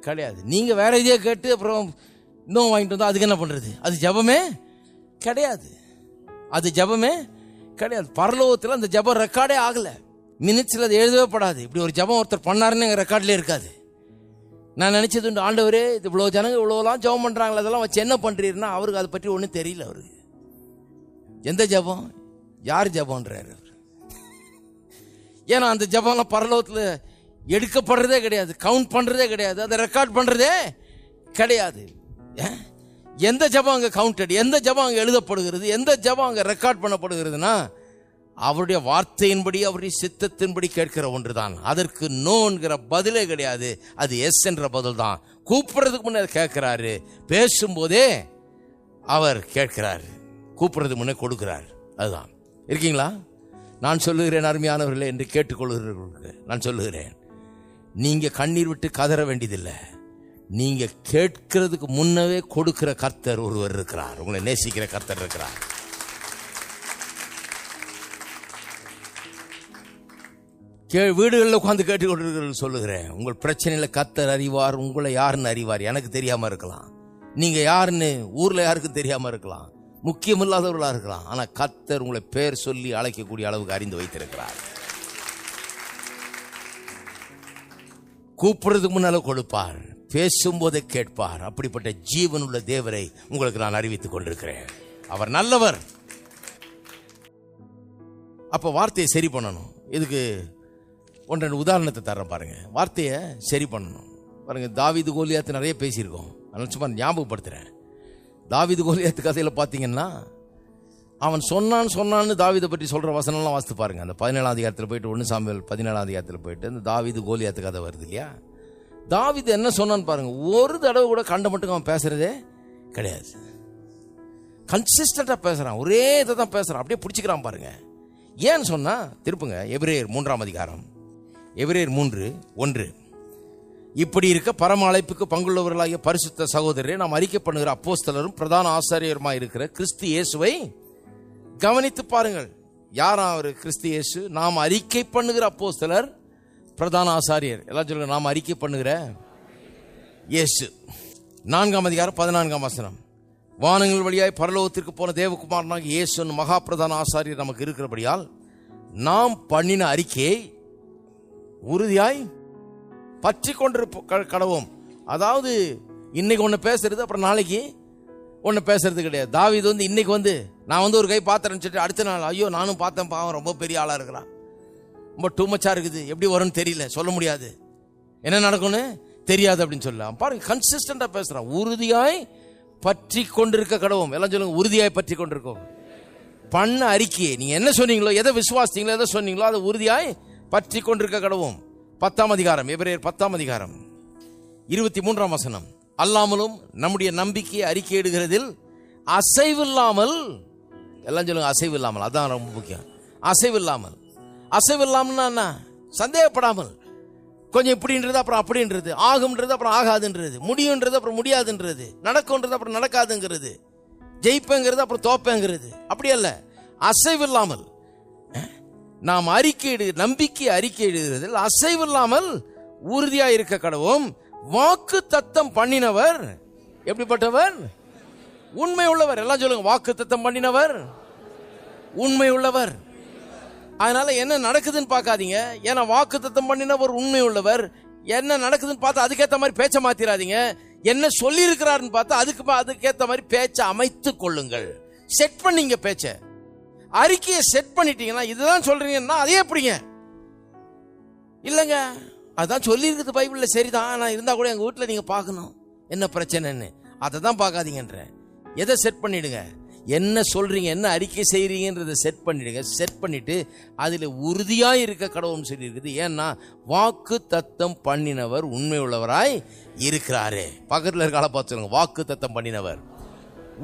கிடையாது. நீங்கள் வேற இதையே கேட்டு அப்புறம் நோ வாங்கிட்டு வந்தால் அதுக்கு என்ன பண்ணுறது? அது ஜெபமே கிடையாது. அது ஜெபமே கிடையாது. பரலோகத்தில் அந்த ஜெபம் ரெக்கார்டே ஆகலை. மினிட்ஸில் அது எழுதவே படாது. இப்படி ஒரு ஜெபம் ஒருத்தர் பண்ணாருன்னு எங்கள் ரெக்கார்ட்லேயே இருக்காது. நான் நினைச்சது உண்டு, ஆண்டவரே இது இவ்வளோ ஜனங்க இவ்வளோலாம் ஜெபம் பண்ணுறாங்களே, அதெல்லாம் வச்சு என்ன பண்ணுறீருன்னா அவருக்கு அதை பற்றி ஒன்றும் தெரியல. அவருக்கு எந்த ஜெபம், யார் ஜெபம்ன்றாரு அவர். ஏன்னா அந்த ஜெபம்லாம் பரலோகத்தில் எடுக்கப்படுறதே கிடையாது, கவுண்ட் பண்ணுறதே கிடையாது, அதை ரெக்கார்ட் பண்ணுறதே கிடையாது. எந்த ஜெபம் அங்கே கவுண்டட், எந்த ஜெபம் அங்கே எழுதப்படுகிறது, எந்த ஜெபம் அங்கே ரெக்கார்ட் பண்ணப்படுகிறதுனா அவருடைய வார்த்தையின்படி அவருடைய சித்தத்தின்படி கேட்கிற ஒன்று தான். அதற்கு நோங்கிற பதிலே கிடையாது, அது எஸ் என்ற பதில் தான். கூப்பிடுறதுக்கு முன்னே கேட்கிறாரு, பேசும்போதே அவர் கேட்கிறாரு, கூப்பிடுறதுக்கு முன்னே கொடுக்கிறார். அதுதான். இருக்கீங்களா? நான் சொல்லுகிறேன் அருமையானவர்களே என்று கேட்டுக்கொள்கிறவர்களுக்கு நான் சொல்லுகிறேன், நீங்க கண்ணீர் விட்டு கதற வேண்டியதில்லை. நீங்க கேட்கிறதுக்கு முன்னவே கொடுக்கிற கர்த்தர் ஒருவர் இருக்கிறார். உங்களை நேசிக்கிற கர்த்தர் இருக்கிறார். வீடுகளில் உட்காந்து கேட்டுக்கொண்டிருக்கிறது சொல்லுகிறேன், உங்கள் பிரச்சனையில கர்த்தர் அறிவார். உங்களை யாருன்னு அறிவார். எனக்கு தெரியாம இருக்கலாம், நீங்க யாருன்னு ஊர்ல யாருக்கும் தெரியாம இருக்கலாம், முக்கியமில்லாதவர்களா இருக்கலாம். ஆனா கர்த்தர் உங்களை பேர் சொல்லி அழைக்கக்கூடிய அளவுக்கு அறிந்து வைத்திருக்கிறார். கூப்பிடுறதுக்கு முன்னால கொடுப்பார், பேசும்போதே கேட்பார். அப்படிப்பட்ட ஜீவனுள்ள தேவரை உங்களுக்கு நான் அறிவித்துக் கொண்டிருக்கிறேன். அவர் நல்லவர். அப்ப வார்த்தையை சரி பண்ணணும். இதுக்கு ஒன்றரை உதாரணத்தை தரேன் பாருங்க. வார்த்தையை சரி பண்ணணும் பாருங்க. தாவீது கோலியாத்து நிறைய பேசியிருக்கோம், அதனால சும்மா ஞாபகப்படுத்துறேன். தாவீது கோலியாத்து கதையில் பார்த்தீங்கன்னா அவன் சொன்னான்னு தாவீதை பற்றி சொல்கிற வசனம்லாம் வாசித்து பாருங்க. அந்த 17ஆம் அதிகாரத்தில் போயிட்டு 1 சாமுவேல் 17ஆம் அதிகாரத்தில் போயிட்டு அந்த தாவீது கோலியாத்து கதை வருது இல்லையா? தாவீது என்ன சொன்னான்னு பாருங்க. ஒரு தடவை கூட கண்ட மட்டும் அவன் பேசுறதே கிடையாது. கன்சிஸ்டண்டா பேசுறான், ஒரே இதை தான் பேசுறான், அப்படியே பிடிச்சிக்கிறான் பாருங்க. ஏன்னு சொன்னா திருப்புங்க எபிரேயர் 3ஆம் அதிகாரம், எபிரேயர் 3:1. இப்படி இருக்க பரம அழைப்புக்கு பங்குள்ளவர்களாகிய பரிசுத்த சகோதரரே, நாம் அறிக்கை பண்ணுகிற அப்போஸ்தலரும் பிரதான ஆசாரியருமாய் இருக்கிற கிறிஸ்து இயேசுவை கவனித்து பாருங்கள். யாரா அவர்? கிறிஸ்து இயேசு. நாம் அறிக்கை பண்ணுகிற அப்போஸ்தலர், பிரதான ஆசாரியர். எல்லாம் சொல்லுங்க, நாம் அறிக்கை பண்ணுகிற இயேசு. 4ஆம் அதிகாரம் 14ஆம் வசனம். வானங்கள் வழியாய் பரலோகத்திற்கு போன தேவகுமாரனாக இயேசு மகா பிரதான ஆசாரியர் நமக்கு இருக்கிறபடியால் நாம் பண்ணின அறிக்கையை உறுதியாய் பற்றி கொண்டு கடவோம். அதாவது இன்னைக்கு ஒன்று பேசுறது, அப்புறம் நாளைக்கு ஒன்று பேசுறது கிடையாது. தாவீது இன்னைக்கு நான் ஒரு கை பார்த்தேன்னு சொல்லிட்டு அடுத்த நாள் ஐயோ நானும் பார்த்தேன், பாவம் ரொம்ப பெரிய ஆளா இருக்கிறான், ரொம்ப டூ மச்சா இருக்குது, எப்படி வரும்னு தெரியல, சொல்ல முடியாது, என்ன நடக்கும்னு தெரியாது அப்படின்னு சொல்லலாம். பாருங்க, கன்சிஸ்டண்டா பேசுறான். உறுதியாய் பற்றி கொண்டிருக்க கடவும். எல்லாம் சொல்லுங்க, உறுதியாய் பற்றி கொண்டிருக்கோம். பண்ண அறிக்கையை நீங்க என்ன சொன்னீங்களோ, எதை விசுவாசித்தீங்களோ, எதை சொன்னீங்களோ அதை உறுதியாய் பற்றி கொண்டிருக்க கடவும். 10ஆம் அதிகாரம், எபிரேயர் 10ஆம் அதிகாரம் 23ஆம் வசனம். அல்லாமலும் நம்முடைய நம்பிக்கையை அறிக்கையிடுகிறதில் அசைவில்லாமல். எல்லாம் சொல்லுங்க, அசைவில்லாமல். அதான் ரொம்ப முக்கியம். அசைவில்லாமல். அசைவில்லாமல்னா என்ன? சந்தேகப்படாமல். கொஞ்சம் இப்படின்றது அப்புறம் அப்படின்றது, ஆகும்ன்றது அப்புறம் ஆகாதுன்றது, முடியுன்றது அப்புறம் முடியாதுன்றது, நடக்கும்ன்றது அப்புறம் நடக்காதுங்கிறது, ஜெயிப்பேங்கிறது அப்புறம் தோப்பேங்கிறது, அப்படி அல்ல. அசைவில்லாமல் நாம் நம்பிக்கை அறிக்கையிடுகிறதில் அசைவில்லாமல் உறுதியா இருக்க கடவும். வாக்கு தத்தம் பண்ணினவர் எப்படிப்பட்டவர்? உண்மை உள்ளவர். எல்லாம் சொல்லுங்க, வாக்கு தத்தம் பண்ணினவர் உண்மை உள்ளவர். அதனால என்ன நடக்குதுன்னு பார்க்காதீங்க. ஏன்னா வாக்கு தத்தம் பண்ணினவர் உண்மை உள்ளவர். என்ன நடக்குதுன்னு பார்த்தா அதுக்கேற்ற மாதிரி பேச்ச மாத்திராதீங்க. என்ன சொல்லி இருக்கிறாருன்னு பார்த்தா அதுக்கேற்ற மாதிரி பேச்ச அமைத்து கொள்ளுங்கள். செட் பண்ணீங்க பேச்ச, அறிக்கையை செட் பண்ணிட்டீங்கன்னா இதுதான் சொல்றீங்கன்னா அதே எப்படிங்க? இல்லங்க, அதான் சொல்லி இருக்குது பைபிள்ல, சரிதான். நான் இருந்தா கூட எங்க வீட்டுல நீங்க பார்க்கணும் என்ன பிரச்சனைன்னு. அதை தான் பார்க்காதீங்கன்ற. எதை செட் பண்ணிடுங்க? என்ன சொல்றீங்க, என்ன அறிக்கை செய்றீங்கன்றதை செட் பண்ணிடுங்க. செட் பண்ணிட்டு அதுல உறுதியா இருக்க கடவுள்னு சொல்லி இருக்குது. ஏன்னா வாக்கு தத்தம் பண்ணினவர் உண்மை உள்ளவராய் இருக்கிறாரே. பக்கத்துல இருக்க ஆளை பார்த்து சொல்லுங்க, வாக்கு தத்தம் பண்ணினவர்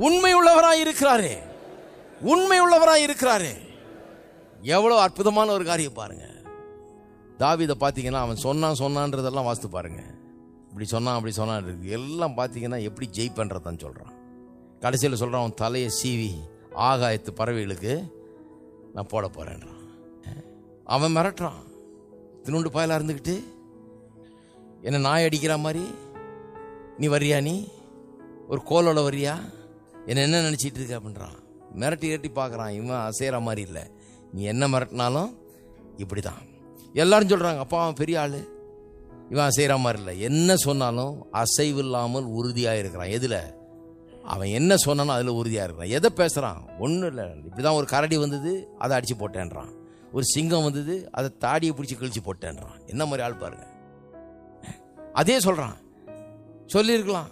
உண்மை உள்ளவராய் இருக்கிறாரே. உண்மை உள்ளவராய் இருக்கிறாரே. எவ்வளவு அற்புதமான ஒரு காரியம் பாருங்க. தாவீதை பார்த்தீங்கன்னா அவன் சொன்னான்றதெல்லாம் வாசித்து பாருங்க. இப்படி சொன்னான் அப்படி சொன்னான் எல்லாம் பார்த்தீங்கன்னா எப்படி ஜெயிப்பன்றதான் சொல்றான். கடைசியில் சொல்றான், அவன் தலையை சீவி ஆகாயத்து பறவைகளுக்கு நான் போட போறேன்றான். அவன் மிரட்டுறான், தினுண்டு பாயலா இருந்துக்கிட்டு என்ன நாய் அடிக்கிற மாதிரி நீ வர்றியா, நீ ஒரு கோலோட வர்றியா, என்ன நினைச்சிட்டு இருக்க அப்படின்றான். மிரட்டி பார்க்குறான். இவன் அசைகிற மாதிரி இல்லை. நீ என்ன மிரட்டினாலும் இப்படிதான். எல்லாரும் சொல்றாங்க, அப்பா அவன் பெரிய ஆளு, இவன் அசைகிற மாதிரி இல்லை. என்ன சொன்னாலும் அசைவில்லாமல் உறுதியாக இருக்கிறான். எதுல? அவன் என்ன சொன்னாலும் அதுல உறுதியா இருக்கிறான். எதை பேசுறான்? ஒன்றும் இல்லை. இப்படிதான் ஒரு கரடி வந்தது, அதை அடிச்சு போட்டேன்றான். ஒரு சிங்கம் வந்தது, அதை தாடியை பிடிச்சி கிழிச்சு போட்டேன்றான். என்ன மாதிரி ஆள் பாருங்க. அதே சொல்றான். சொல்லியிருக்கலாம்,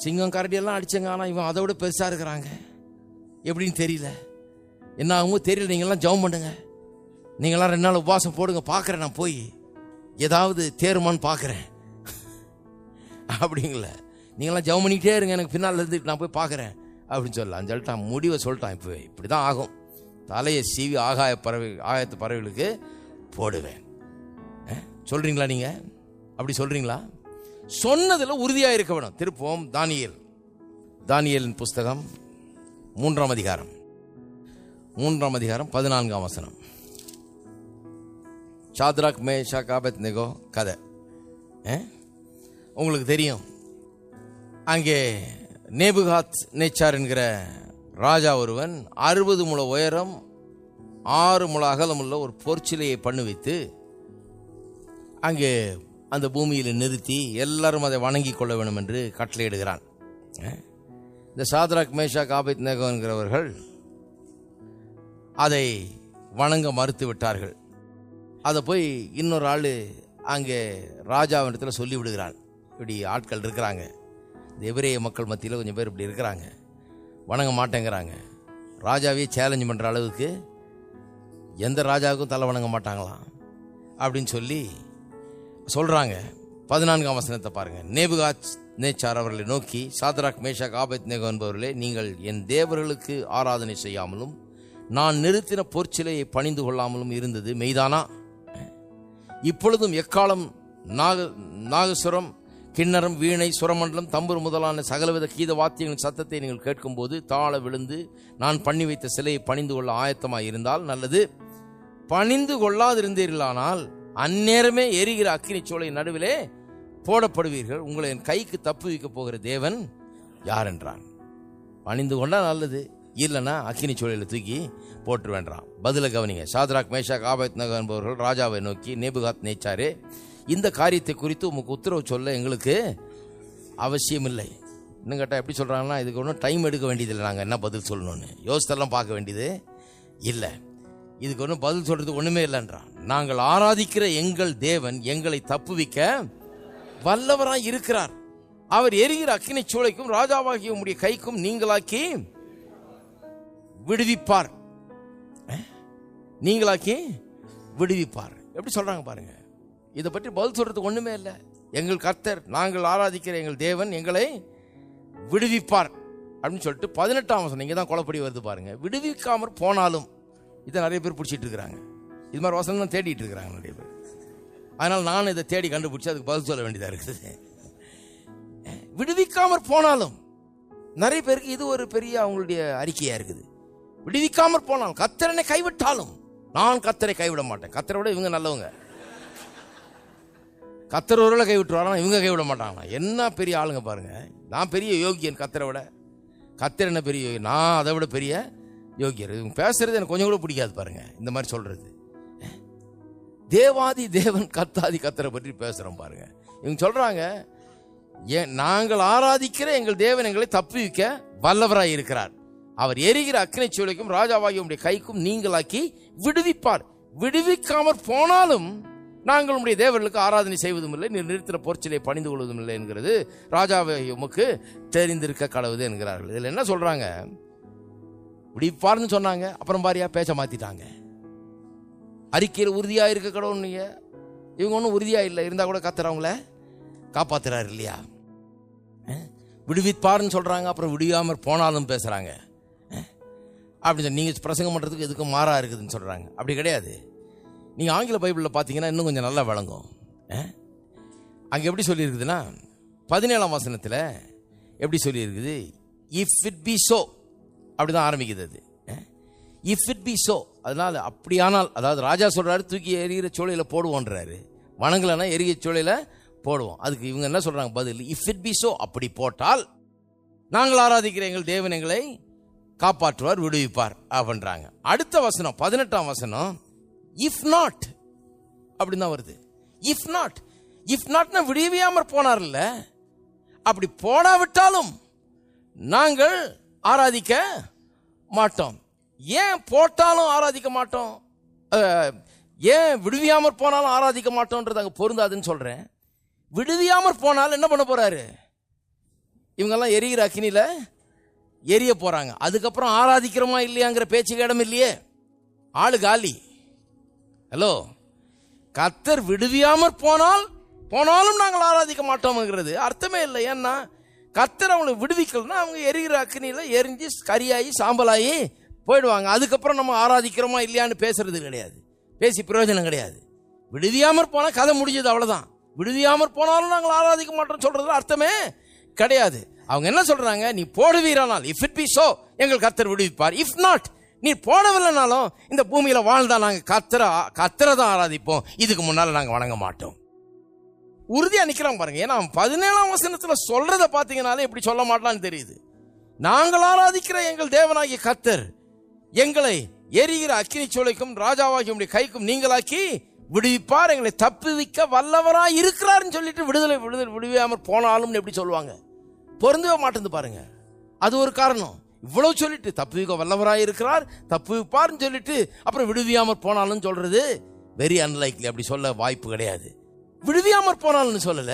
சிங்கம் கரடி எல்லாம் அடிச்சங்க, ஆனா இவன் அதை விட பெருசா இருக்கிறாங்க. எப்படின்னு தெரியல, என்ன ஆகுமோ தெரியல. நீங்கள்லாம் ஜெபம் பண்ணுங்க, நீங்களாம் 2 நாள் உபவாசம் போடுங்க, பார்க்குறேன், நான் போய் ஏதாவது தேருமான்னு பார்க்குறேன் அப்படிங்கள. நீங்களாம் ஜெபம் பண்ணிக்கிட்டே இருங்க, எனக்கு பின்னால் இருந்துட்டு நான் போய் பார்க்குறேன் அப்படின்னு சொல்லலாம். சொல்லிட்டான், முடிவை சொல்லிட்டான். இப்போ இப்படி தான் ஆகும். தலையை சீவி ஆகாயத்து பறவைகளுக்கு போடுவேன். சொல்றீங்களா? நீங்க அப்படி சொல்றீங்களா? சொன்னதில் உறுதியாக இருக்க வேணும். திருப்போம் தானியேலின் புஸ்தகம் 3ஆம் அதிகாரம் 14ஆம் வசனம். சாத்ராக் மேஷாக் ஆபேத்நேகோ கதை உங்களுக்கு தெரியும். அங்கே நேபுகாத் நேச்சார் என்கிற ராஜா ஒருவன் 60 முழ உயரம் 6 முழ அகலமுள்ள ஒரு பொற்சிலையை பண்ணி வைத்து அங்கே அந்த பூமியில் நிறுத்தி எல்லாரும் அதை வணங்கி கொள்ள வேண்டும் என்று கட்டளையிடுகிறான். இந்த சாத்ராக் மேஷாக் ஆபேத்நேகோ என்கிறவர்கள் அதை வணங்க மறுத்து விட்டார்கள். அதை போய் இன்னொரு ஆள் அங்கே ராஜாவிடத்தில் சொல்லி விடுகிறான். இப்படி ஆட்கள் இருக்கிறாங்க, இந்த எபிரேய மக்கள் மத்தியில் கொஞ்சம் பேர் இப்படி இருக்கிறாங்க, வணங்க மாட்டேங்கிறாங்க. ராஜாவே சேலஞ்ச் பண்ணுற அளவுக்கு எந்த ராஜாவுக்கும் தலை வணங்க மாட்டாங்களாம் அப்படின்னு சொல்லி சொல்கிறாங்க. 14ஆம் வசனத்தை பாருங்கள். நேபுகாத்நேச்சார் அவர்களை நோக்கி, சாத்ராக், மேஷாக், ஆபேத்நேகோ என்பவர்களே, நீங்கள் என் தேவர்களுக்கு ஆராதனை செய்யாமலும் நான் நிறுத்தின பொற்சிலையை பணிந்து கொள்ளாமலும் இருந்தது மெய்தானா? இப்பொழுதும் எக்காலம், நாகசுரம், கிண்ணறம், வீணை, சுரமண்டலம், தம்புரு முதலான சகலவித கீத வாத்தியங்களின் சத்தத்தை நீங்கள் கேட்கும்போது தாழ விழுந்து நான் பண்ணி வைத்த சிலையை பணிந்து கொள்ள ஆயத்தமாக இருந்தால் நல்லது. பணிந்து கொள்ளாதிருந்தீர்களானால் அந்நேரமே எரிகிற அக்கினி சூளை நடுவிலே போடப்படுவீர்கள். உங்களை என் கைக்கு தப்பு வைக்க போகிற தேவன் யார் என்றான். பணிந்து கொண்டா நல்லது, இல்லைன்னா அக்கினி சூளையில் தூக்கி போட்டு வேண்டாம். பதில கவனிங்க. சாத்ராக், மேஷாக், ஆபேத்நேகோ என்பவர்கள் ராஜாவை நோக்கி, நேபுகாத்நேச்சாரே, இந்த காரியத்தை குறித்து உமக்கு உத்தரவு சொல்ல எங்களுக்கு அவசியம் இல்லை. இன்னும் கேட்டால் எப்படி சொல்கிறாங்கன்னா, இதுக்கு ஒன்றும் டைம் எடுக்க வேண்டியதில்லை, நாங்கள் என்ன பதில் சொல்லணும்னு யோசித்தெல்லாம் பார்க்க வேண்டியது இல்லை, இதுக்கு ஒன்றும் பதில் சொல்கிறதுக்கு ஒன்றுமே இல்லைன்றான். நாங்கள் ஆராதிக்கிற எங்கள் தேவன் எங்களை தப்புவிக்க வல்லவராய் இருக்கிறார். அவர் எரிகிற அக்கினி சூளைக்கும் ராஜாவாகிய உம்முடைய கைக்கும் நீங்களாக்கி விடுவிப்பார். நீங்களாக்கி விடுவிப்பார். எப்படி சொல்கிறாங்க பாருங்க. இதை பற்றி பதில் சொல்றதுக்கு ஒண்ணுமே இல்லை. எங்கள் கர்த்தர், நாங்கள் ஆராதிக்கிற எங்கள் தேவன் எங்களை விடுவிப்பார் அப்படின்னு சொல்லிட்டு 18ஆம் வசனம் இங்கே தான் குழப்படி வருது பாருங்க. விடுவிக்காமற் போனாலும், இதை நிறைய பேர் பிடிச்சிட்டு இருக்கிறாங்க. இது மாதிரி வசனம் தான் தேடிட்டு இருக்கிறாங்க நிறைய பேர். அதனால் நான் இதை தேடி கண்டுபிடிச்சி அதுக்கு பதில் சொல்ல வேண்டியதாக இருக்குது. விடுவிக்காமற் போனாலும் நிறைய பேருக்கு இது ஒரு பெரிய அவங்களுடைய அறிக்கையா இருக்குது. விடுவிக்காமற் போனாலும், கர்த்தரை கைவிட்டாலும் நான் கர்த்தரை கைவிட மாட்டேன். கர்த்தரை விட இவங்க நல்லவங்க, கர்த்தர் ஒருவேளை கைவிட்டுருவாங்க, இவங்க கைவிட மாட்டாங்களா? என்ன பெரிய ஆளுங்க பாருங்க. நான் பெரிய யோகியன் கர்த்தரை விட, கர்த்தர் என்ன பெரிய யோகியன், நான் அதை விட பெரிய யோகியர். இவங்க பேசுறது எனக்கு கொஞ்சம் கூட பிடிக்காது பாருங்க. இந்த மாதிரி சொல்றது, தேவாதி தேவன் கர்த்தாதி கர்த்தரை பற்றி பேசுறோம் பாருங்க. இவங்க சொல்றாங்க, நாங்கள் ஆராதிக்கிற எங்கள் தேவன் எங்களை தப்புவிக்க வல்லவராய் இருக்கிறார். அவர் எரிகிற அக்கினி சூளைக்கும் ராஜாவாகிய உம்முடைய கைக்கும் நீங்களாக்கி விடுவிப்பார். விடுவிக்காமற் போனாலும் நாங்கள் உம்முடைய தேவர்களுக்கு ஆராதனை செய்வதும் இல்லை, நீர் நிறுத்தின பொற்சிலை பணிந்து கொள்வதும் இல்லை என்கிறது ராஜாவை உமக்கு தெரிந்திருக்க கடவுது என்கிறார்கள். இதில் என்ன சொல்றாங்க? விடுவிப்பார்னு சொன்னாங்க, அப்புறம் பாரியா பேச்ச மாத்திட்டாங்க. அறிக்கையில் உறுதியா இருக்க கடவுள், நீங்க இவங்க ஒன்றும் உறுதியா இல்லை, இருந்தா கூட கர்த்தர் அவங்கள காப்பாத்துறாரு இல்லையா? விடுவிப்பார்னு சொல்றாங்க, அப்புறம் விடுவியாமற் போனாலும் பேசுறாங்க. அப்படி நீங்க பிரசங்கம் பண்றதுக்கு எதுக்கு மாறா இருக்குதுன்னு சொல்றாங்க. அப்படி கிடையாது. நீங்க ஆங்கில பைபிளில் பார்த்தீங்கன்னா இன்னும் கொஞ்சம் நல்லா விளங்கும். அங்கே எப்படி சொல்லியிருக்குதுன்னா, 17ஆம் வசனத்தில் எப்படி சொல்லியிருக்குது? இஃப் இட் பி சோ, அப்படிதான் ஆரம்பிக்குது அது. இஃப் இட் பி சோ, அதனால அப்படியானால், அதாவது ராஜா சொல்றாரு தூக்கி எரிகிற சூளையில போடுவோன்றாரு, வணங்கலைன்னா எரிகிற சூளையில போடுவோம். அதுக்கு இவங்க என்ன சொல்றாங்க பதில்? இஃப் இட் பி சோ, அப்படி போட்டால் நாங்கள் ஆராதிக்கிற எங்கள் தேவன் எங்களை காப்பாற்றுவார், விடுவிப்பார் அப்படின்றாங்க. அடுத்த வசனம் 18ஆம் வசனம், இஃப் நாட் அப்படின்னு தான் வருது. இஃப் நாட், இஃப் நாட்னா விடுவியாமற் போனார்ல, அப்படி போடாவிட்டாலும் நாங்கள் ஆராதிக்க மாட்டோம். ஏன் போட்டாலும் ஆராதிக்க மாட்டோம், ஏன் விடுவியாமற் போனாலும் ஆராதிக்க மாட்டோம்ன்றது அங்கே பொருந்தாதுன்னு சொல்றேன். விடுவியாமற் போனாலும் என்ன பண்ண போறாரு? இவங்கெல்லாம் எரிகிற அக்கினியில எரிய போறாங்க. அதுக்கப்புறம் ஆராதிக்கிறோமா இல்லையாங்கிற பேச்சுக்கு இடம் இல்லையே, ஆளு காலி. ஹலோ, கர்த்தர் விடுவியாமற் போனாலும் நாங்கள் ஆராதிக்க மாட்டோம்ங்கிறது அர்த்தமே இல்லை. ஏன்னா கர்த்தர் அவங்களை விடுவிக்கலன்னா அவங்க எரிகிற அக்கினியில எரிஞ்சு கரியாகி சாம்பலாகி போயிடுவாங்க. அதுக்கப்புறம் நம்ம ஆராதிக்கிறோமா இல்லையான்னு பேசுறது கிடையாது, பேசி பிரயோஜனம் கிடையாது. விடுவியாமற் போனால் கதை முடிஞ்சது, அவ்வளவுதான். விடுவியாமற் போனாலும் நாங்கள் ஆராதிக்க மாட்டோம் சொல்றது அர்த்தமே கிடையாது. அவங்க என்ன சொல்றாங்க? நீ போடுவீரானால், இஃப் இட் பி சோ, எங்கள் கர்த்தர் விடுவிப்பார். இஃப் நாட், நீ போடவில்லைனாலும் இந்த பூமியில வாழ்ந்தா நாங்க கர்த்தரை தான் ஆராதிப்போம், இதுக்கு முன்னால நாங்க வணங்க மாட்டோம். உறுதியா நிக்கிறாங்க பாருங்க. ஏன்னா 17ஆம் வசனத்துல சொல்றத பாத்தீங்கன்னாலே எப்படி சொல்ல மாட்டான்னு தெரியுது. நாங்கள் ஆராதிக்கிற எங்கள் தேவனாகிய கர்த்தர் எங்களை எரிகிற அக்கினி சூளைக்கும் ராஜாவாகிய உம்முடைய கைக்கும் நீங்களாக்கி விடுவிப்பார், எங்களை தப்புவிக்க வல்லவராய் இருக்கிறார்னு சொல்லிட்டு விடுவியாமற் போனாலும் எப்படி சொல்லுவாங்க? பொருந்தவே மாட்டேந்து பாருங்க. அது ஒரு காரணம். இவ்வளவு சொல்லிட்டு தப்புவிக்க வல்லவராய் இருக்கிறார், தப்புவிப்பார்னு சொல்லிட்டு அப்புறம் விடுவியாமற் போனாலும் சொல்றது வெரி அன்லைக்லி. அப்படி சொல்ல வாய்ப்பு கிடையாது. விடுவியாமற் போனாலும் சொல்லல,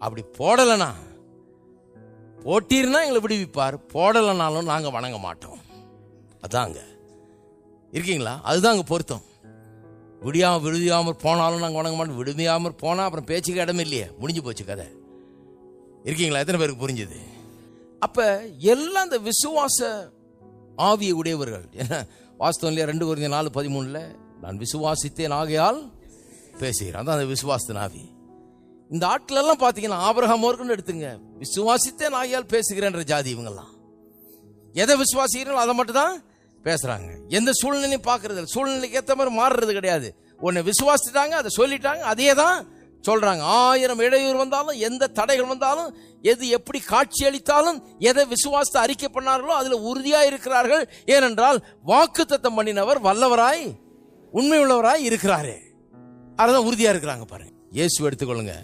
அப்படி போடலனா, போட்டீர்னா எங்களை விடுவிப்பார், போடலனாலும் நாங்க வணங்க மாட்டோம். அதாங்க இருக்கீங்களா? அதுதான் அங்கே பொருத்தம். விடுவியாமல் போனாலும் நாங்கள் வணங்க மாட்டோம். விடுவியாமல் போனால் அப்புறம் பேச்சுக்கு இடம் இல்லையே, முடிஞ்சு போச்சு கதை. இருக்கீங்களா? எத்தனை பேருக்கு புரிஞ்சுது? அப்ப எல்லாம் இந்த விசுவாச ஆவியை உடையவர்கள். ஏன்னா வாஸ்தவம் இல்லையா? 2 Corinthians 4:13 நான் விசுவாசித்தேன் ஆகையால் பேசுகிறேன். அதான் அந்த விசுவாசத்தின் ஆவி. இந்த ஆட்கள் எல்லாம் பார்த்தீங்கன்னா ஆபிரகாம் வரைக்கும் எடுத்துங்க, விசுவாசித்தேன் ஆகையால் பேசுகிறேன்ற ஜாதி இவங்கெல்லாம். எதை விசுவாசிக்கிறோம் அதை மட்டும் தான் பேசுறாங்க. எந்த சூழ்நிலையும் பார்க்கறது, சூழ்நிலைக்கு ஏற்ற மாதிரி மாறுறது கிடையாது. ஒன்னு விசுவாசிட்டாங்க, அதை சொல்லிட்டாங்க, அதே தான் சொல்றாங்க. 1000 இடையூறு வந்தாலும், எந்த தடைகள் வந்தாலும், எது எப்படி காட்சி அளித்தாலும், எதை விசுவாசத்தை அறிக்கை பண்ணார்களோ அதுல உறுதியா இருக்கிறார்கள். ஏனென்றால் வாக்குத்தத்தம் பண்ணினவர் வல்லவராய் உண்மை உள்ளவராய் இருக்கிறாரே, அதுதான் உறுதியா இருக்கிறாங்க. பாருங்க, இயேசு எடுத்துக்கொள்ளுங்க.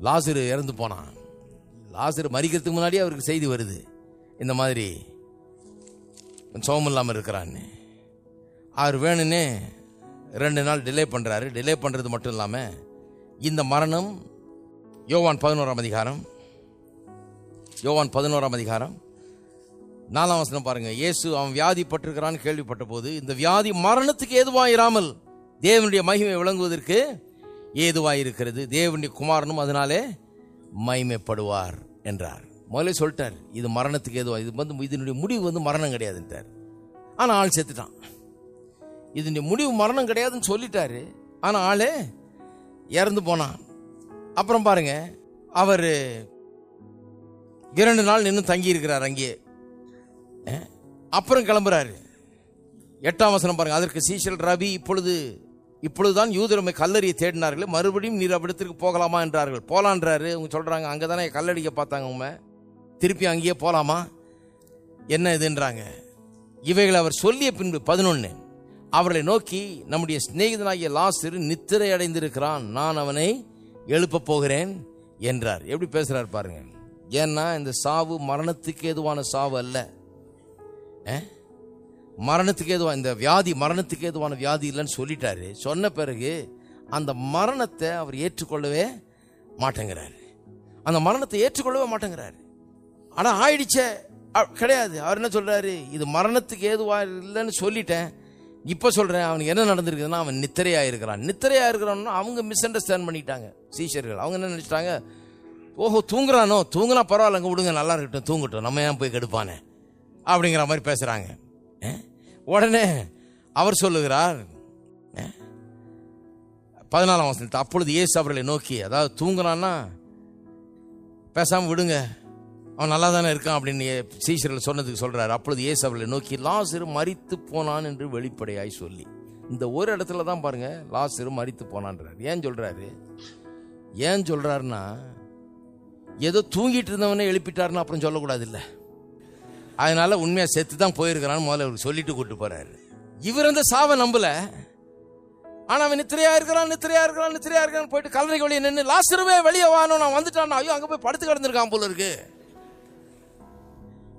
லாசரு இறந்து போனான். லாசரு மரிக்கிறதுக்கு முன்னாடியே அவருக்கு செய்தி வருது, இந்த மாதிரி சோகம் இல்லாமல் இருக்கிறான்னு. அவர் வேணும்னே 2 நாள் டிலே பண்றாரு. டிலே பண்றது மட்டும் இல்லாம இந்த மரணம் யோவான் 11ஆம் அதிகாரம் 4ஆம் வசனம் பாருங்க. இயேசு அவன் வியாதிப்பட்டிருக்கிறான்னு கேள்விப்பட்ட போது, இந்த வியாதி மரணத்துக்கு ஏதுவாயிராமல் தேவனுடைய மகிமை விளங்குவதற்கு ஏதுவாயிருக்கிறது, தேவனுடைய குமாரனும் அதனாலே மகிமைப்படுவார் என்றார். முதலே சொல்லிட்டார், இது மரணத்துக்கு ஏதுவா, இதனுடைய முடிவு மரணம் கிடையாதுன்றார். ஆனா ஆள் செத்துட்டான். இதனுடைய முடிவு மரணம் கிடையாதுன்னு சொல்லிட்டாரு, ஆனா ஆளே இறந்து போனான். அப்புறம் பாருங்க, அவர் 2 நாள் நின்று தங்கி இருக்கிறார் அங்கே. அப்புறம் கிளம்புறாரு. 8ஆம் வசனம் பாருங்க. அதற்கு சீஷர்கள், ரபி, இப்பொழுதுதான் யூதருமை கல்லறியை தேடினார்கள், மறுபடியும் நீர் அவ்விடத்திற்கு போகலாமா என்றார்கள். போலான்றாரு. அவங்க சொல்றாங்க, அங்கதானே கல்லடிக்க பார்த்தாங்க, உண்மை திருப்பி அங்கேயே போலாமா, என்ன இதுன்றாங்க. இவைகளை அவர் சொல்லிய பின்பு 11 அவர்களை நோக்கி, நம்முடைய சிநேகிதனாகிய லாசரு நித்திரை அடைந்திருக்கிறான், நான் அவனை எழுப்ப போகிறேன் என்றார். எப்படி பேசுறாரு பாருங்க. ஏன்னா இந்த சாவு மரணத்துக்கு ஏதுவான சாவு அல்ல, மரணத்துக்கு ஏதுவான இந்த வியாதி மரணத்துக்கு ஏதுவான வியாதி இல்லைன்னு சொல்லிட்டாரு. சொன்ன பிறகு அந்த மரணத்தை அவர் ஏற்றுக்கொள்ளவே மாட்டேங்கிறாரு. அந்த மரணத்தை ஏற்றுக்கொள்ளவே மாட்டேங்கிறாரு. ஆனா ஆயிடுச்சே கிடையாது. அவர் என்ன சொல்றாரு, இது மரணத்துக்கு ஏதுவா இல்லைன்னு சொல்லிட்டேன், இப்ப சொல்றேன் அவனுக்கு என்ன நடந்திருக்குதுன்னா அவன் நித்திரையா இருக்கிறான். நித்திரையா இருக்கிறான்னு அவங்க மிஸ் அண்டர்ஸ்டாண்ட் பண்ணிட்டாங்க சீஷர்கள். அவங்க என்ன நினைச்சிட்டாங்க, ஓஹோ தூங்குறானோ, தூங்குனா பரவாயில்லங்க, விடுங்க, நல்லா இருக்கட்டும், தூங்கட்டும், நம்ம ஏன் போய் கெடுப்பானே அப்படிங்கிற மாதிரி பேசுறாங்க. உடனே அவர் சொல்லுகிறார் 14ஆம் வசனத்தில், அப்பொழுது இயேசு அவர்களை நோக்கி, அதாவது தூங்குறான்னா பேசாம விடுங்க, அவன் நல்லா தானே இருக்கான் அப்படின்னு சீஷர்கள் சொன்னதுக்கு சொல்றாரு. அப்பொழுது இயேசு அவர்களை நோக்கி, லாசரு மரித்து போனான் என்று வெளிப்படையாய் சொல்லி. இந்த ஒரு இடத்துல தான் பாருங்க லாசரு மரித்து போனான்றார். ஏன் சொல்றாருன்னா, ஏதோ தூங்கிட்டு இருந்தவனே எழுப்பிட்டாருன்னு அப்புறம் சொல்லக்கூடாது இல்ல. அதனால உண்மையா செத்து தான் போயிருக்கிறான்னு முதல்ல அவருக்கு சொல்லிட்டு கூட்டு போறாரு. இவர் அந்த சாவை நம்பல. ஆனா அவன் நித்திரையா இருக்கிறான் போயிட்டு கல்லறைக்கு வெளியே நின்று, லாசருவே வெளியே வானோ, நான் வந்துட்டான், ஐயோ அங்க போய் படுத்து கிடந்திருக்கான் போல இருக்கு,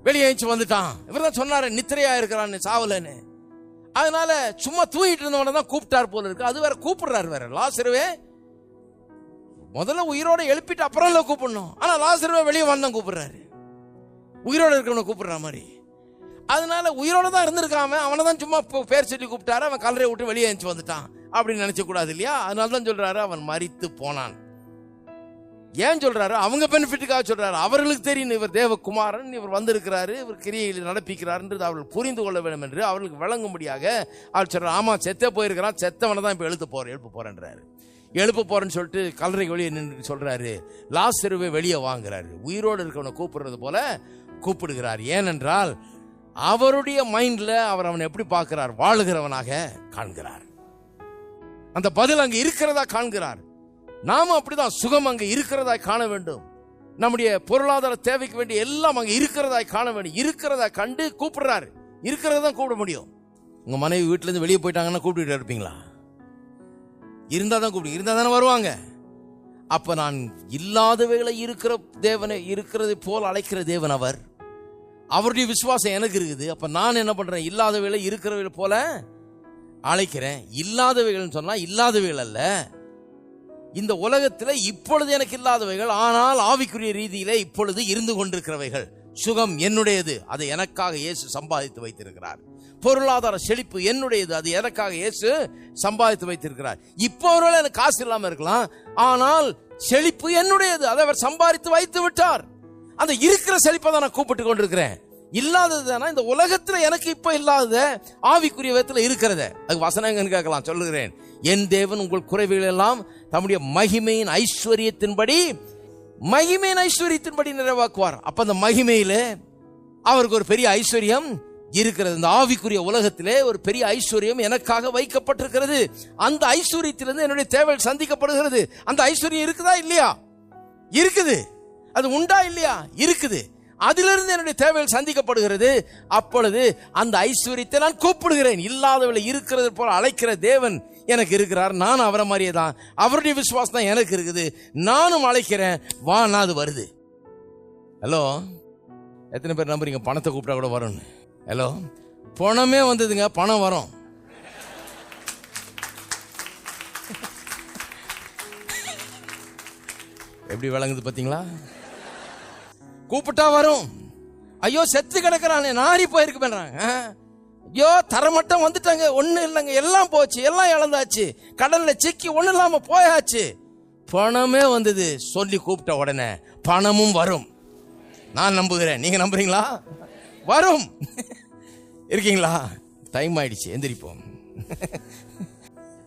வெளியே வந்துட்டான். இவர் தான் சொன்னாரு நித்திரையா இருக்கிறான்னு, சாவலன்னு. அதனால சும்மா தூங்கிட்டு இருந்தவன தான் கூப்பிட்டார் போல இருக்கு. அது வேற கூப்பிடுறாரு வேற. லாசருவே முதல்ல உயிரோட எழுப்பிட்டு அப்புறம் கூப்பிடணும். ஆனா லாசருவே வெளியே வந்தான் கூப்பிடுறாரு, உயிரோட இருக்கிறவனை கூப்பிடுற மாதிரி. அதனால உயிரோட தான் இருந்திருக்காம அவனை தான் சும்மா பேர் சொல்லி கூப்பிட்டாரு, அவன் கல்லறையை விட்டு வெளியே வந்துட்டான் அப்படின்னு நினைச்ச கூடாது இல்லையா? அதனால தான் சொல்றாரு அவன் மரித்து போனான். ஏன் சொல்றாரு? அவங்க பெனிஃபிட்டுக்காக சொல்றாரு. அவர்களுக்கு தெரியும் இவர் தேவகுமாரன், இவர் வந்திருக்கிறாரு, இவர் கிரியைகளை நடப்பிக்கிறார் அவர்கள் புரிந்து கொள்ள வேண்டும் என்று அவர்களுக்கு வழங்கும்படியாக அவர் சொல்றாரு. ஆமா, செத்தே போயிருக்கிறான், செத்தவனை தான் இப்ப எழுப்ப போறேன்றாரு. எழுப்ப போறேன்னு சொல்லிட்டு கல்லறை வெளியே நின்று சொல்றாரு, லாசருவை வெளியே வாங்குறாரு. உயிரோடு இருக்கவனை கூப்பிடுறது போல கூப்பிடுகிறார். ஏனென்றால் அவருடைய மைண்ட்ல அவர் அவனை எப்படி பார்க்கிறார், வாழுகிறவனாக காண்கிறார். அந்த பதில் அங்க இருக்கிறதா காண்கிறார். நாம அப்படிதான் சுகம் அங்க இருக்கிறதா காண வேண்டும். நம்முடைய பொருளாதார தேவைக்கு வேண்டிய எல்லாம் அங்க இருக்கிறதா காண வேண்டும். இருக்கிறதா கண்டு கூப்பிடுறாரு. இருக்கிறதா கூப்பிட முடியும். உங்க மனைவி வீட்டுல இருந்து வெளியே போயிட்டாங்கன்னா கூப்பிட்டு இருப்பீங்களா? இருந்தா தான் கூப்பிடு, இருந்தா தானே வருவாங்க. அப்ப நான் இல்லாதவைகளை இருக்கிற தேவனை இருக்கிறதை போல் அழைக்கிற தேவன் அவர். அவருடைய விசுவாசம் எனக்கு இருக்குது. அப்ப நான் என்ன பண்றேன், இல்லாதவைகளை இருக்கிறவை போல அழைக்கிறேன். இல்லாதவைகள் சொன்னா இல்லாதவைகள் அல்ல, இந்த உலகத்தில் இப்பொழுது எனக்கு இல்லாதவைகள், ஆனால் ஆவிக்குரிய ரீதியிலே இப்பொழுது இருந்து கொண்டிருக்கிறவைகள். சுகம் என்னுடையது, அதை எனக்காக இயேசு சம்பாதித்து வைத்திருக்கிறார். பொருளாதார செழிப்பு என்னுடையது, அது எனக்காக இயேசு சம்பாதித்து வைத்திருக்கிறார். இப்போ ஒருவேளை எனக்கு காசு இல்லாம இருக்கலாம், ஆனால் செழிப்பு என்னுடையது, அதை அவர் சம்பாதித்து வைத்து விட்டார். அந்த இருக்கிற செழிப்பை தான் நான் கூப்பிட்டு கொண்டிருக்கிறேன். இல்லாததுனா இந்த உலகத்துல எனக்கு இப்ப இல்லாத ஆவிக்குரிய விதத்துல இருக்கிறத, அதுக்கு வசனம் எங்கன்னு கேட்கலாம். சொல்லுகிறேன், என் தேவன் உங்கள் குறைவுகள் எல்லாம் தம்முடைய மகிமையின் ஐஸ்வர்யத்தின்படி நிறைவாக்குவார். அப்ப அந்த மகிமையில அவருக்கு ஒரு பெரிய ஐஸ்வர்யம் இருக்கிறது. இந்த ஆவிக்குரிய உலகத்திலே ஒரு பெரிய ஐஸ்வர்யம் எனக்காக வைக்கப்பட்டிருக்கிறது. அந்த ஐஸ்வர்யத்திலிருந்து என்னுடைய தேவைகள் சந்திக்கப்படுகிறது. அந்த ஐஸ்வர்யம் இருக்குதா இல்லையா? இருக்குது. அது உண்டா இல்லையா? இருக்குது. அதிலிருந்து என்னுடைய தேவைகள் சந்திக்கப்படுகிறது. அப்பொழுது அந்த ஐஸ்வர்யத்தை நான் கூப்பிடுகிறேன். இல்லாதவளை இருக்கிறது போல அழைக்கிற தேவன் எனக்கு இருக்கிறார். நான் அவரை மாதிரியே தான், அவருடைய விசுவாசம் தான் எனக்கு இருக்குது. நானும் அழைக்கிறேன், வா, நான் அது வருது. ஹலோ, எத்தனை பேர் நம்புறீங்க பணத்தை கூப்பிட்டா கூட வரும்? ஹலோ, பணமே வந்ததுங்க, பணம் வரும். எப்படி விளங்குது பாத்தீங்களா? கூப்பிட்டா வரும். ஐயோ செத்து கிடக்கிறானே, நாரி போயிருக்கு பண்றாங்க. ஐயோ தரமட்டம் வந்துட்டாங்க, ஒண்ணு இல்லைங்க, எல்லாம் போச்சு, எல்லாம் இழந்தாச்சு, கடல்ல சிக்கி ஒண்ணு இல்லாம போயாச்சு. பணமே வந்தது. சொல்லி கூப்பிட்ட உடனே பணமும் வரும். நான் நம்புகிறேன். நீங்க நம்புறீங்களா? வரும். இருக்கீங்களா? டைம் ஆயிடுச்சு, எந்திரிப்போம்.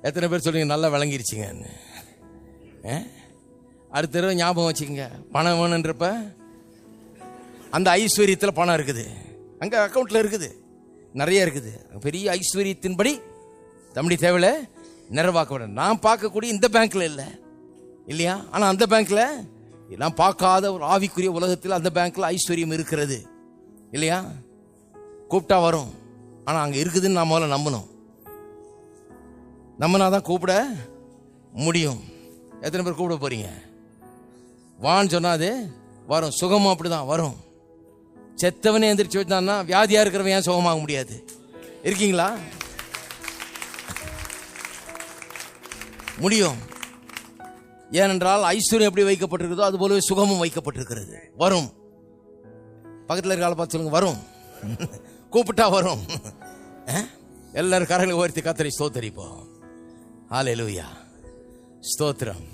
எத்தனை பேர் சொல்லுங்க நல்லா விளங்கிருச்சுங்க? அடுத்த தடவை ஞாபகம் வச்சுக்கோங்க, பணம் வேணுன்றப்ப அந்த ஐஸ்வர்யத்தில் பணம் இருக்குது, அங்க அக்கௌண்ட்ல இருக்குது, நிறைய இருக்குது. பெரிய ஐஸ்வர்யத்தின்படி தம்முடைய தேவையில நிறைவாக்க. நான் பார்க்கக்கூடிய இந்த பேங்க்ல இல்லை இல்லையா? ஆனா அந்த பேங்க்ல நான் பார்க்காத ஒரு ஆவிக்குரிய உலகத்தில் அந்த பேங்க்ல ஐஸ்வர்யம் இருக்கிறது இல்லையா? கூப்பிட்டா வரும். ஆனா அங்க இருக்குதுன்னு நான் முதல்ல நம்பணும். நம்பினாதான் கூப்பிட முடியும். எத்தனை பேர் கூப்பிட போறீங்க? வான்னு சொன்னா அது வரும். சுகமும் அப்படிதான் வரும். செத்தவனே எந்திரிச்சு வச்சான்னா வியாதியா இருக்கிறவன் ஏன் சுகமாக முடியாது? இருக்கீங்களா? முடியும். ஏனென்றால் ஐஸ்வர்யம் எப்படி வைக்கப்பட்டிருக்கிறதோ அது போலவே சுகமும் வைக்கப்பட்டிருக்கிறது. வரும். பக்கத்தில் இருக்க ஆளை பார்த்து சொல்லுங்க, வரும். கூப்பிட்டா வரும். எல்லாரும் கரங்களை உயர்த்தி கர்த்தரை ஸ்தோத்திரிப்போம். ஹல்லேலூயா. ஸ்தோத்திரம்,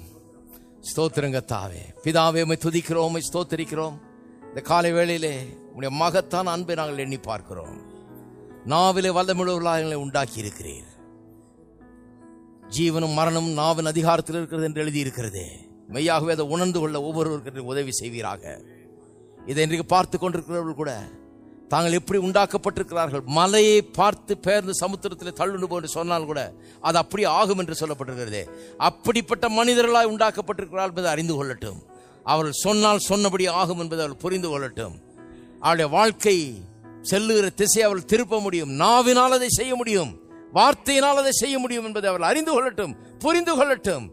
ஸ்தோத்திரம் கர்த்தாவே. பிதாவே, உம்மை துதிக்கிறோம், உம்மை ஸ்தோத்திரிக்கிறோம். இந்த காலை வேளையிலே உம்முடைய மகத்தான அன்பை நாங்கள் எண்ணி பார்க்கிறோம். நாவிலே வல்லமையுள்ளவர்களை உண்டாக்கி இருக்கிறீர். ஜீவனும் மரணமும் நாவின் அதிகாரத்தில் இருக்கிறது என்று எழுதி இருக்கிறது. மெய்யாகவே அதை உணர்ந்து கொள்ள ஒவ்வொருவருக்கு உதவி செய்வீராக. இதை இன்றைக்கு பார்த்து கொண்டிருக்கிறவர்கள் கூட தாங்கள் எப்படி உண்டாக்கப்பட்டிருக்கிறார்கள், மலையை பார்த்து பெயர்ந்து சமுத்திரத்தில் தள்ளுண்டு போன்று சொன்னால் கூட அது அப்படி ஆகும் என்று சொல்லப்பட்டிருக்கிறது. அப்படிப்பட்ட மனிதர்களாய் உண்டாக்கப்பட்டிருக்கிறார்கள் என்பதை அறிந்து கொள்ளட்டும். அவர்கள் சொன்னால் சொன்னபடி ஆகும் என்பதை அவர்கள் புரிந்து கொள்ளட்டும். அவருடைய வாழ்க்கை செல்லுகிற திசை அவர்கள் திருப்ப முடியும். நாவினால் அதை செய்ய முடியும், வார்த்தையினால் அதை செய்ய முடியும் என்பதை அவர்கள் அறிந்து கொள்ளட்டும், புரிந்து கொள்ளட்டும்.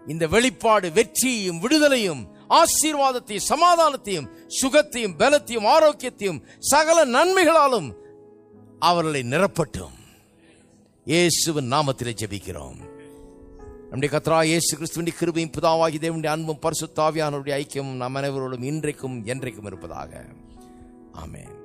இந்த வெளிப்பாடு வெற்றியையும் விடுதலையும் ஆசீர்வாதத்தையும் சமாதானத்தையும் சுகத்தையும் பலத்தையும் ஆரோக்கியத்தையும் சகல நன்மைகளாலும் அவர்களை நிரப்பட்டும். இயேசுவின் நாமத்திலே ஜெபிக்கிறோம். நம்முடைய கர்த்தராகிய இயேசு கிறிஸ்துவின் கிருபையும் பிதாவாகிய தேவனுடைய அன்பும் பரிசுத்த ஆவியானவருடைய ஐக்கியமும் நம் அனைவரோடும் இன்றைக்கும் என்றைக்கும் இருப்பதாக. ஆமென்.